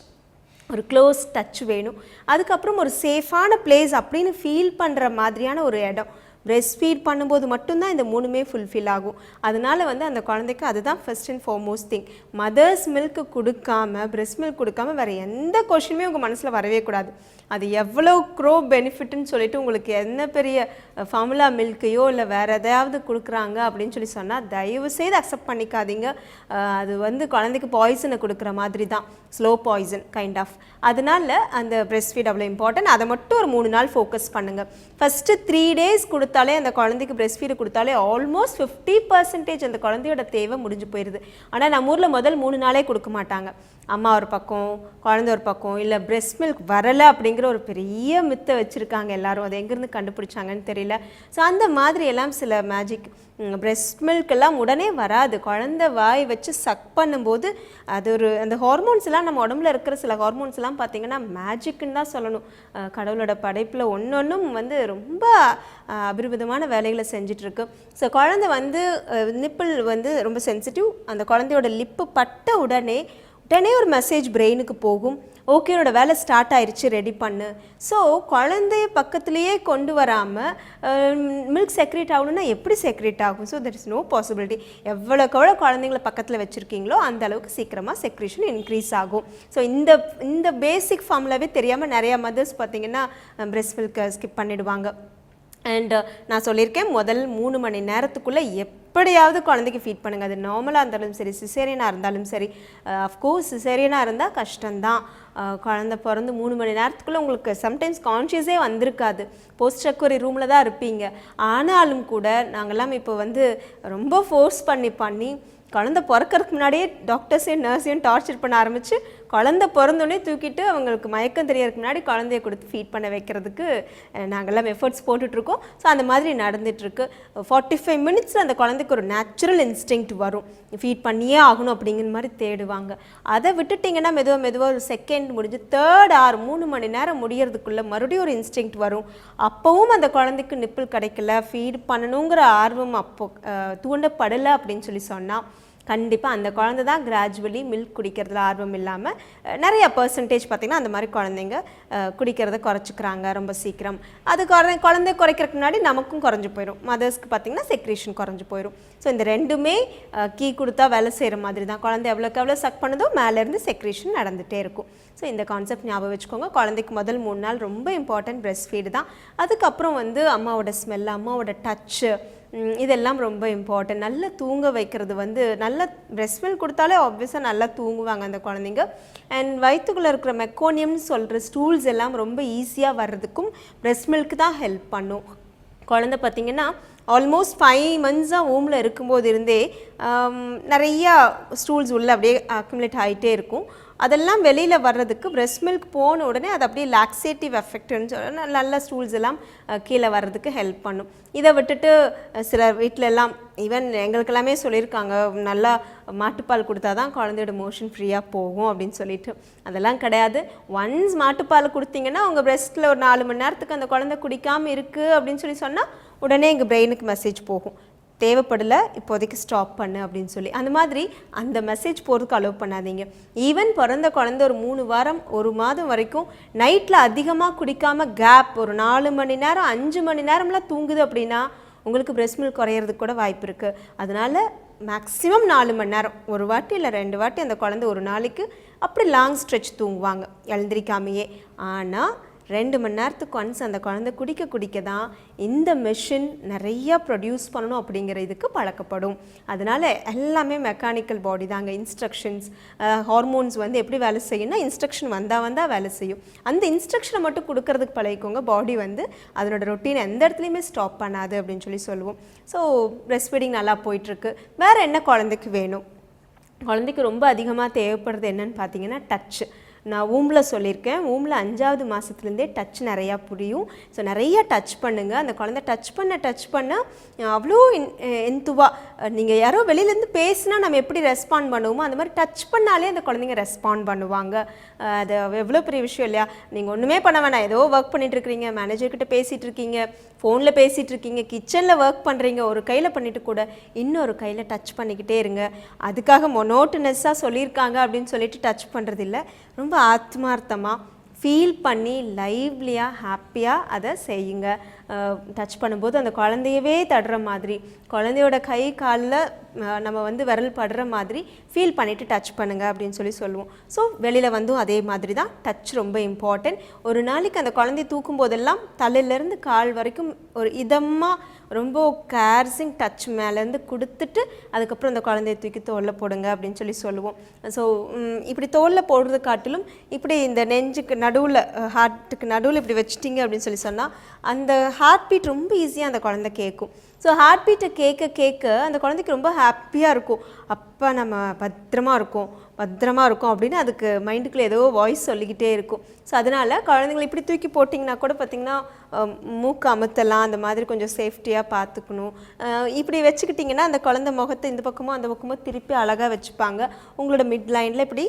ஒரு க்ளோஸ் டச் வேணும். அதுக்கப்புறம் ஒரு சேஃபான பிளேஸ் அப்படின்னு ஃபீல் பண்ணுற மாதிரியான ஒரு இடம். பிரெஸ்ட் ஃபீட் பண்ணும்போது மட்டும்தான் இந்த 3மே ஃபுல்ஃபில் ஆகும். அதனால வந்து அந்த குழந்தைக்கு அதுதான் first and foremost thing. Mothers milk கொடுக்காம, பிரெஸ்ட் மில்க் கொடுக்காம வேறு எந்த கொஷினுமே உங்கள் மனசில் வரவே கூடாது. அது எவ்வளோ பெனிஃபிட்னு சொல்லிட்டு உங்களுக்கு என்ன பெரிய ஃபார்முலா மில்க்கையோ இல்லை வேறு எதையாவது கொடுக்குறாங்க அப்படின்னு சொல்லி சொன்னால் தயவு செய்து அக்செப்ட் பண்ணிக்காதீங்க. அது வந்து குழந்தைக்கு பாய்சனை கொடுக்குற மாதிரி தான், ஸ்லோ பாய்சன் கைண்ட் ஆஃப். அதனால அந்த பிரெஸ்ட் ஃபீட் அவ்வளோ இம்பார்ட்டன்ட். அதை மட்டும் ஒரு 3 நாள் ஃபோக்கஸ் பண்ணுங்கள். ஃபஸ்ட்டு 3 days கொடுத்தாலே, அந்த குழந்தைக்கு பிரெஸ்ட் ஃபீடு கொடுத்தாலே ஆல்மோஸ்ட் 50% அந்த குழந்தையோட தேவை முடிஞ்சு போயிடுது. ஆனால் நம்ம ஊரில் முதல் 3 நாளே கொடுக்க மாட்டாங்க. அம்மா ஒரு பக்கம், குழந்தை ஒரு பக்கம், இல்லை பிரெஸ்ட் மில்க் வரலை அப்படிங்கிற ஒரு பெரிய மித்தை வச்சுருக்காங்க எல்லாரும். அது எங்கேருந்து கண்டுபிடிச்சாங்கன்னு தெரியல. ஸோ அந்த மாதிரி எல்லாம் சில மேஜிக். பிரெஸ்ட் மில்க் எல்லாம் உடனே வராது. குழந்தை வாய் வச்சு சக் பண்ணும்போது அது ஒரு அந்த ஹார்மோன்ஸ் எல்லாம், நம்ம உடம்புல இருக்கிற சில ஹார்மோன்ஸ் எல்லாம் பார்த்திங்கன்னா மேஜிக்குன்னு தான் சொல்லணும். கடவுளோட படைப்பில் ஒன்றொன்றும் வந்து ரொம்ப அபிரிவிதமான வேலைகளை செஞ்சிட்ருக்கு. ஸோ குழந்தை வந்து நிப்பிள் வந்து ரொம்ப சென்சிட்டிவ். அந்த குழந்தையோட லிப்பு பட்ட உடனே ஒரு மெசேஜ் பிரெயினுக்கு போகும், ஓகே என்னோட வேலை ஸ்டார்ட் ஆயிடுச்சு, ரெடி பண்ணு. ஸோ குழந்தைய பக்கத்துலேயே கொண்டு வராமல் மில்க் செக்ரேட் ஆகணும்னா எப்படி செக்ரேட் ஆகும்? So there is no possibility. எவ்வளோக்கு எவ்வளோ குழந்தைங்கள பக்கத்தில் வச்சுருக்கீங்களோ அந்த அளவுக்கு சீக்கிரமாக செக்ரேஷன் இன்க்ரீஸ் ஆகும். ஸோ இந்த பேசிக் ஃபார்முலாவே தெரியாமல் நிறையா மதர்ஸ் பார்த்திங்கன்னா பிரெஸ்ட் மில்கை ஸ்கிப் பண்ணிடுவாங்க. அண்ட் நான் சொல்லியிருக்கேன், முதல் 3 மணி நேரத்துக்குள்ளே எப்படியாவது குழந்தைக்கு ஃபீட் பண்ணுங்கள். அது நார்மலாக இருந்தாலும் சரி, சிசேரியனாக இருந்தாலும் சரி. அஃப்கோர்ஸ் சிசேரியனாக இருந்தால் கஷ்டம்தான். குழந்தை பிறந்து 3 மணி நேரத்துக்குள்ளே உங்களுக்கு சம்டைம்ஸ் கான்ஷியஸே வந்திருக்காது, போஸ்ட் ரெக்கவரி ரூமில் தான் இருப்பீங்க. ஆனாலும் கூட நாங்கள்லாம் இப்போ வந்து ரொம்ப ஃபோர்ஸ் பண்ணி குழந்தை பிறக்கிறதுக்கு முன்னாடியே டாக்டர்ஸையும் நர்ஸையும் டார்ச்சர் பண்ண ஆரம்பித்து, குழந்தை பிறந்தோடனே தூக்கிட்டு அவங்களுக்கு மயக்கம் தெரியறதுக்கு முன்னாடி குழந்தைய கொடுத்து ஃபீட் பண்ண வைக்கிறதுக்கு நாங்கள்லாம் எஃபர்ட்ஸ் போட்டுட்ருக்கோம். ஸோ அந்த மாதிரி நடந்துகிட்ருக்கு. 45 minutes அந்த குழந்தைக்கு ஒரு நேச்சுரல் இன்ஸ்டிங்க்ட் வரும், ஃபீட் பண்ணியே ஆகணும் அப்படிங்கிற மாதிரி தேடுவாங்க. அதை விட்டுட்டிங்கன்னா மெதுவாக ஒரு செகண்ட் முடிஞ்சு 3rd hour 3 மணி நேரம் முடியறதுக்குள்ளே மறுபடியும் ஒரு இன்ஸ்டிங்க்ட் வரும். அப்போவும் அந்த குழந்தைக்கு நிப்பிள் கிடைக்கல, ஃபீட் பண்ணணுங்கிற ஆர்வம் அப்போ தூண்டப்படலை அப்படின்னு சொல்லி சொன்னால் கண்டிப்பாக அந்த குழந்தை தான் கிராஜுவலி மில்க் குடிக்கிறதுல ஆர்வம் இல்லாமல் நிறைய பர்சன்டேஜ் பார்த்திங்கன்னா அந்த மாதிரி குழந்தைங்க குடிக்கிறத குறைச்சிக்கிறாங்க ரொம்ப சீக்கிரம். அது குழந்தை குறைக்கிறதுக்கு முன்னாடி நமக்கும் குறைஞ்சி போயிடும். மதர்ஸ்க்கு பார்த்திங்கன்னா செக்ரேஷன் குறைஞ்சி போயிடும். ஸோ இந்த ரெண்டுமே கீ கொடுத்தா வேலை செய்கிற மாதிரி தான். குழந்தை எவ்வளோக்கு எவ்வளோ சக் பண்ணுதோ மேலேருந்து செக்ரேஷன் நடந்துகிட்டே இருக்கும். ஸோ இந்த கான்செப்ட் ஞாபகம் வச்சுக்கோங்க. குழந்தைக்கு முதல் 3 நாள் ரொம்ப இம்பார்ட்டன்ட் பிரெஸ்ட் ஃபீடு தான். அதுக்கப்புறம் வந்து அம்மாவோட ஸ்மெல், அம்மாவோட டச்சு, இதெல்லாம் ரொம்ப இம்பார்ட்டன்ட். நல்லா தூங்க வைக்கிறது வந்து, நல்லா பிரெஸ்ட் மில்க் கொடுத்தாலே ஆப்வியஸாக நல்லா தூங்குவாங்க அந்த குழந்தைங்க. அண்ட் வயிற்றுக்குள்ளே இருக்கிற மெக்கோனியம்னு சொல்கிற ஸ்டூல்ஸ் எல்லாம் ரொம்ப ஈஸியாக வர்றதுக்கும் பிரெஸ்ட் மில்க் தான் ஹெல்ப் பண்ணும். குழந்தை பார்த்திங்கன்னா ஆல்மோஸ்ட் 5 months ஊமில் இருக்கும்போது இருந்தே நிறையா ஸ்டூல்ஸ் உள்ளே அப்படியே அக்குமுலேட் ஆகிட்டே இருக்கும். அதெல்லாம் வெளியில் வர்றதுக்கு பிரெஸ்ட் மில்க் போன உடனே அது அப்படியே லாக்ஸேட்டிவ் எஃபெக்ட்னு சொல்ல நல்ல ஸ்டூல்ஸ் எல்லாம் கீழே வர்றதுக்கு ஹெல்ப் பண்ணும். இதை விட்டுட்டு சில வீட்டில் எல்லாம் ஈவன் எங்களுக்கெல்லாமே சொல்லியிருக்காங்க, நல்லா மாட்டுப்பால் கொடுத்தா தான் குழந்தையோட மோஷன் ஃப்ரீயாக போகும் அப்படின்னு சொல்லிட்டு. அதெல்லாம் கிடையாது. ஒன்ஸ் மாட்டுப்பால் கொடுத்தீங்கன்னா உங்கள் பிரெஸ்ட்டில் ஒரு 4 மணி நேரத்துக்கு அந்த குழந்தை குடிக்காமல் இருக்குது அப்படின்னு சொல்லி சொன்னால் உடனே எங்கள் பிரெயினுக்கு மெசேஜ் போகும், தேவைப்படலை இப்போதைக்கு ஸ்டாப் பண்ணு அப்படின்னு சொல்லி. அந்த மாதிரி அந்த மெசேஜ் போகிறதுக்கு அலோவ் பண்ணாதீங்க. ஈவன் பிறந்த குழந்தை ஒரு 3 வாரம் 1 மாதம் வரைக்கும் நைட்டில் அதிகமாக குடிக்காமல் கேப் ஒரு 4 மணி நேரம் 5 மணி நேரம்லாம் தூங்குது அப்படின்னா உங்களுக்கு பிரெஸ்ட் மில்க் குறையிறதுக்கு கூட வாய்ப்பு இருக்குது. அதனால் மேக்ஸிமம் 4 மணி நேரம், ஒரு வாட்டி இல்லை 2 வாட்டி அந்த குழந்தை ஒரு நாளைக்கு அப்படி லாங் ஸ்ட்ரெச் தூங்குவாங்க எழுந்திரிக்காமையே. ஆனால் 2 மணி நேரத்துக்கு ஒன்ஸ் அந்த குழந்தை குடிக்க தான் இந்த மெஷின் நிறையா ப்ரொடியூஸ் பண்ணணும் அப்படிங்கிற இதுக்கு பழக்கப்படும். அதனால் எல்லாமே மெக்கானிக்கல் பாடி தாங்க. இன்ஸ்ட்ரக்ஷன்ஸ், ஹார்மோன்ஸ் வந்து எப்படி வேலை செய்யணும்னா இன்ஸ்ட்ரக்ஷன் வந்தால் வேலை செய்யும். அந்த இன்ஸ்ட்ரக்ஷனை மட்டும் கொடுக்கறதுக்கு பழகிக்கோங்க. பாடி வந்து அதனோட ரொட்டீன் எந்த இடத்துலையுமே ஸ்டாப் பண்ணாது அப்படின்னு சொல்லுவோம். ஸோ பிரெஸ்ட் ஃபீடிங் நல்லா போயிட்டுருக்கு. வேறு என்ன குழந்தைக்கு வேணும்? குழந்தைக்கு ரொம்ப அதிகமாக தேவைப்படுறது என்னன்னு பார்த்தீங்கன்னா டச்சு. நான் ஊமில் சொல்லியிருக்கேன், ஊமில் 5வது மாதத்துலேருந்தே டச் நிறையா புரியும். ஸோ நிறையா டச் பண்ணுங்கள். அந்த குழந்தை டச் பண்ண அவ்வளோ எந்துவாக, நீங்கள் யாரோ வெளியிலேருந்து பேசினா நம்ம எப்படி ரெஸ்பாண்ட் பண்ணுவோமோ அந்த மாதிரி டச் பண்ணாலே அந்த குழந்தைங்க ரெஸ்பாண்ட் பண்ணுவாங்க. அது எவ்வளோ பெரிய விஷயம் இல்லையா? நீங்கள் ஒன்றுமே பண்ண வேணாம், ஏதோ ஒர்க் பண்ணிட்டு இருக்கிறீங்க, மேனேஜர்கிட்ட பேசிகிட்டு இருக்கீங்க, ஃபோனில் பேசிகிட்டு இருக்கீங்க, கிச்சனில் ஒர்க் பண்ணுறீங்க, ஒரு கையில் பண்ணிட்டு கூட இன்னொரு கையில் டச் பண்ணிக்கிட்டே இருங்க. அதுக்காக மொனோட்டனஸாக சொல்லியிருக்காங்க அப்படின்னு சொல்லிட்டு டச் பண்ணுறது இல்லை, ரொம்ப ஆத்மார்த்தமாக ஃபீல் பண்ணி லைவ்லியாக ஹாப்பியாக அதை செய்யுங்க. டச் பண்ணும்போது அந்த குழந்தையவே தடுற மாதிரி, குழந்தையோட கை காலில் நம்ம வந்து விரல் படுற மாதிரி ஃபீல் பண்ணிவிட்டு டச் பண்ணுங்கள் அப்படின்னு சொல்லுவோம். ஸோ வெளியில் வந்தும் அதே மாதிரி தான் டச் ரொம்ப இம்பார்ட்டன்ட். ஒரு நாளைக்கு அந்த குழந்தைய தூக்கும் போதெல்லாம் தலையிலேருந்து கால் வரைக்கும் ஒரு இதமாக ரொம்ப கேர்ஸிங் டச் மேலேருந்து கொடுத்துட்டு அதுக்கப்புறம் அந்த குழந்தைய தூக்கி தோளில் போடுங்க அப்படின்னு சொல்லுவோம். ஸோ இப்படி தோளில் போடுறது காட்டிலும் இப்படி இந்த நெஞ்சுக்கு நடுவில், ஹார்ட்டுக்கு நடுவில் இப்படி வச்சிட்டிங்க அப்படின்னு சொன்னால் அந்த ஹார்ட் பீட் ரொம்ப ஈஸியாக அந்த குழந்தை கேட்கும். ஸோ ஹார்ட் பீட்டை கேட்க அந்த குழந்தைக்கு ரொம்ப ஹாப்பியாக இருக்கும். அப்போ நம்ம பத்திரமா இருக்கும் அப்படின்னு அதுக்கு மைண்டுக்குள்ளே ஏதோ வாய்ஸ் சொல்லிக்கிட்டே இருக்கும். ஸோ அதனால் குழந்தைங்களை இப்படி தூக்கி போட்டிங்கன்னா கூட பார்த்திங்கன்னா மூக்கு அமுத்தலாம், அந்த மாதிரி கொஞ்சம் சேஃப்டியாக பார்த்துக்கணும். இப்படி வச்சுக்கிட்டிங்கன்னா அந்த குழந்தை முகத்தை இந்த பக்கமோ அந்த பக்கமோ திருப்பி அழகாக வச்சுப்பாங்க. உங்களோட மிட் லைனில் இப்படி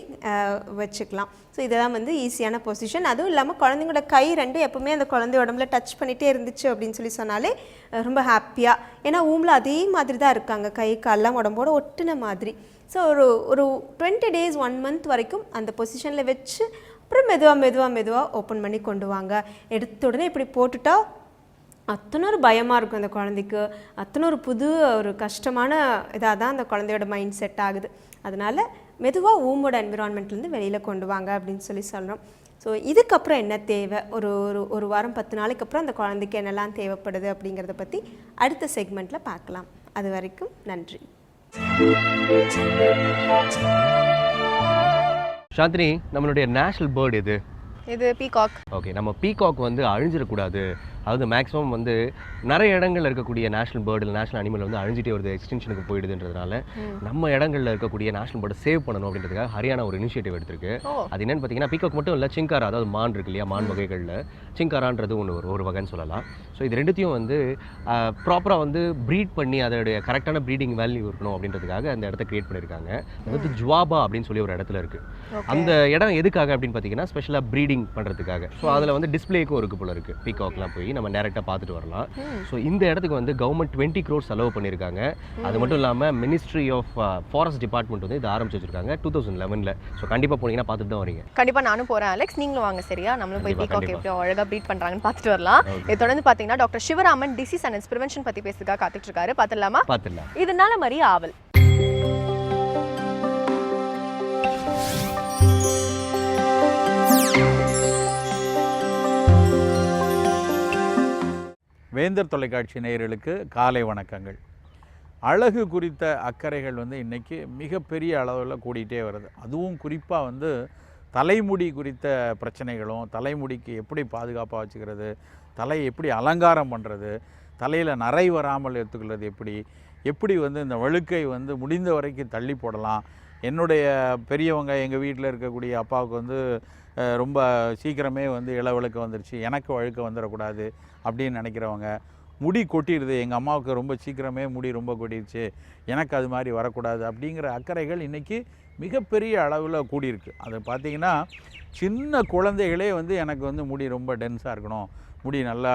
வச்சுக்கலாம். ஸோ இதெல்லாம் வந்து ஈஸியான பொசிஷன். அதுவும் இல்லாமல் குழந்தைங்களோட கை ரெண்டும் எப்போவுமே அந்த குழந்தை உடம்புல டச் பண்ணிகிட்டே இருந்துச்சு அப்படின்னு சொன்னாலே ரொம்ப ஹாப்பியாக, ஏன்னா ஊமில் அதே மாதிரி தான் இருக்காங்க, கை கால்லாம் உடம்போட ஒட்டுன மாதிரி. ஸோ ஒரு 20 days 1 month வரைக்கும் அந்த பொசிஷனில் வச்சு அப்புறம் மெதுவாக ஓப்பன் பண்ணி கொண்டு வாங்க. எடுத்த உடனே இப்படி போட்டுட்டா அத்தனை ஒரு பயமாக இருக்கும் அந்த குழந்தைக்கு, அத்தனை ஒரு புது ஒரு கஷ்டமான இதாக தான் அந்த குழந்தையோட மைண்ட் செட் ஆகுது. அதனால் மெதுவாக ஊமோட என்விரான்மெண்ட்லேருந்து வெளியில் கொண்டு வாங்க அப்படின்னு சொல்கிறோம். ஸோ இதுக்கப்புறம் என்ன தேவை, ஒரு வாரம் 10 நாளைக்கு அப்புறம் அந்த குழந்தைக்கு என்னெல்லாம் தேவைப்படுது அப்படிங்கிறத பற்றி அடுத்த செக்மெண்ட்டில் பார்க்கலாம். அது வரைக்கும் நன்றி. சாந்தினி, நம்மளுடைய நேஷனல் பேர்டு எது? இது பீகாக். ஓகே, நம்ம பீகாக் வந்து அழிஞ்சிடக்கூடாது. அதாவது மேக்ஸிமம் வந்து நிறைய இடங்களில் இருக்கக்கூடிய நேஷனல் பேர்டு இல்லை நேஷனல் அனிமல் வந்து அழிஞ்சிட்டே வருது, எக்ஸ்டென்ஷனுக்கு போயிடுதுன்றதுனால நம்ம இடங்களில் இருக்கக்கூடிய நேஷனல் பேர்டை சேவ் பண்ணணும் அப்படின்றதுக்காக ஹரியானா ஒரு இனிஷியேட்டிவ் எடுத்திருக்கு. அது என்னன்னு பார்த்தீங்கன்னா, பீகாக் மட்டும் இல்லை, சிங்காரா, அதாவது மான் இருக்கு இல்லையா, மான் வகைகளில் சிங்காரான்றது ஒரு வகைன்னு சொல்லலாம். ஸோ இது ரெண்டுத்தையும் வந்து ப்ராப்பராக வந்து ப்ரீட் பண்ணி அதோடைய கரெக்டான ப்ரீடிங் வேல்யூ இருக்கணும் அப்படின்றதுக்காக அந்த இடத்த கிரியேட் பண்ணியிருக்காங்க. அது வந்து ஜுவாபா அப்படின்னு சொல்லி ஒரு இடத்துல இருக்குது. அந்த இடம் எதுக்காக அப்படின்னு பார்த்தீங்கன்னா, ஸ்பெஷலாக ப்ரீடிங் பண்ணுறதுக்காக. ஸோ அதில் வந்து டிஸ்பிளேக்கும் இருக்குது போல இருக்குது. பீகாக்லாம் போய் நம்ம டேரெக்டாக பார்த்துட்டு வரலாம். ஸோ இந்த இடத்துக்கு வந்து கவர்மெண்ட் 20 crores செலவு பண்ணியிருக்காங்க. அது மட்டும் இல்லாமல் மினிஸ்ட்ரி ஆஃப் ஃபாரஸ்ட் டிபார்ட்மெண்ட் வந்து இது ஆரம்பிச்சு வச்சிருக்காங்க 2011. ஸோ கண்டிப்பாக போனீங்கன்னா பார்த்துட்டு தான் வரீங்க. கண்டிப்பாக நானும் போகிறேன் அலெக்ஸ், நீங்களும் வாங்க சரியா? நம்மளும் போய் பீகாக் எப்படி அழகாக ப்ரீட் பண்ணுறாங்கன்னு பார்த்துட்டு வரலாம். இது தொடர்ந்து பார்த்தீங்கன்னா doctor Sivaraman disease and prevention பற்றி பேசுறதுக்காக காத்துட்டு இருக்காரு. பார்த்துடலாமா? பார்த்துடலாம். இதனால மாதிரி ஆவல். வேந்தர் தொலைக்காட்சி நேயர்களுக்கு காலை வணக்கங்கள். அழகு குறித்த அக்கறைகள் வந்து இன்றைக்கி மிகப்பெரிய அளவில் கூடிகிட்டே வருது. அதுவும் குறிப்பாக வந்து தலைமுடி குறித்த பிரச்சனைகளும், தலைமுடிக்கு எப்படி பாதுகாப்பாக வச்சுக்கிறது, தலையை எப்படி அலங்காரம் பண்ணுறது, தலையில் நரை வராமல் எடுத்துக்கிறது எப்படி வந்து இந்த வழுக்கை வந்து முடிந்த வரைக்கும் தள்ளி போடலாம். என்னுடைய பெரியவங்க, எங்கள் வீட்டில் இருக்கக்கூடிய அப்பாவுக்கு வந்து ரொம்ப சீக்கிரமே வந்து இளவழுக்க வந்துருச்சு, எனக்கு வழுக்க வந்துடக்கூடாது அப்படின்னு நினைக்கிறவங்க, முடி கொட்டிடுது, எங்கள் அம்மாவுக்கு ரொம்ப சீக்கிரமே முடி ரொம்ப கொட்டிடுச்சு, எனக்கு அது மாதிரி வரக்கூடாது அப்படிங்கிற அக்கறைகள் இன்றைக்கி மிகப்பெரிய அளவில் கூடியிருக்கு. அது பார்த்திங்கன்னா சின்ன குழந்தைகளே வந்து எனக்கு வந்து முடி ரொம்ப டென்ஸாக இருக்கணும், முடி நல்லா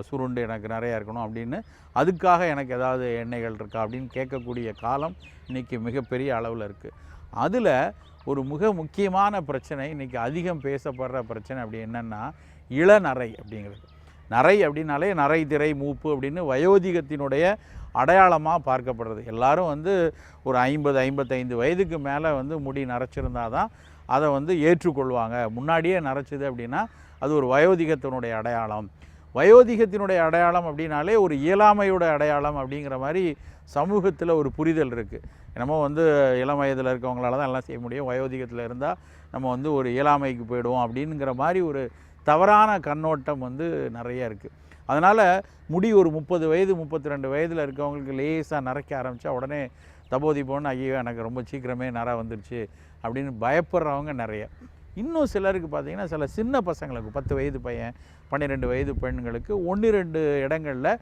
சுருண்டு எனக்கு நிறையா இருக்கணும் அப்படின்னு அதுக்காக எனக்கு ஏதாவது எண்ணெய்கள் இருக்கா அப்படின்னு கேட்கக்கூடிய காலம் இன்றைக்கி மிகப்பெரிய அளவில் இருக்குது. அதில் ஒரு மிக முக்கியமான பிரச்சனை, இன்றைக்கி அதிகம் பேசப்படுற பிரச்சனை அப்படி என்னென்னா இளநரை அப்படிங்கிறது. நரை அப்படின்னாலே நரை, திரை, மூப்பு அப்படின்னு வயோதிகத்தினுடைய அடையாளமாக பார்க்கப்படுறது. எல்லாரும் வந்து ஒரு 50-55 வயதுக்கு மேலே வந்து முடி நரைச்சிருந்தால் தான் அதை வந்து ஏற்றுக்கொள்வாங்க. முன்னாடியே நரைச்சிது அப்படின்னா அது ஒரு வயோதிகத்தினுடைய அடையாளம். வயோதிகத்தினுடைய அடையாளம் அப்படின்னாலே ஒரு இயலாமையோட அடையாளம் அப்படிங்கிற மாதிரி சமூகத்தில் ஒரு புரிதல் இருக்குது. என்னமோ வந்து இளம் வயதில் இருக்கவங்களால தான் எல்லாம் செய்ய முடியும், வயோதிகத்தில் இருந்தால் நம்ம வந்து ஒரு இயலாமைக்கு போயிடுவோம் அப்படிங்கிற மாதிரி ஒரு தவறான கண்ணோட்டம் வந்து நிறைய இருக்குது. அதனால் முடி ஒரு 30 வயது 32 வயதில் இருக்கவங்களுக்கு லேசாக நரைக்க ஆரம்பித்தா உடனே தபோதிபோன்னு ஐயோ எனக்கு ரொம்ப சீக்கிரமே நரை வந்துருச்சு அப்படின்னு பயப்படுறவங்க நிறைய. இன்னும் சிலருக்கு பார்த்திங்கன்னா சில சின்ன பசங்களுக்கு 10 வயது பையன் 12 வயது பெண்களுக்கு 1-2 இடங்களில்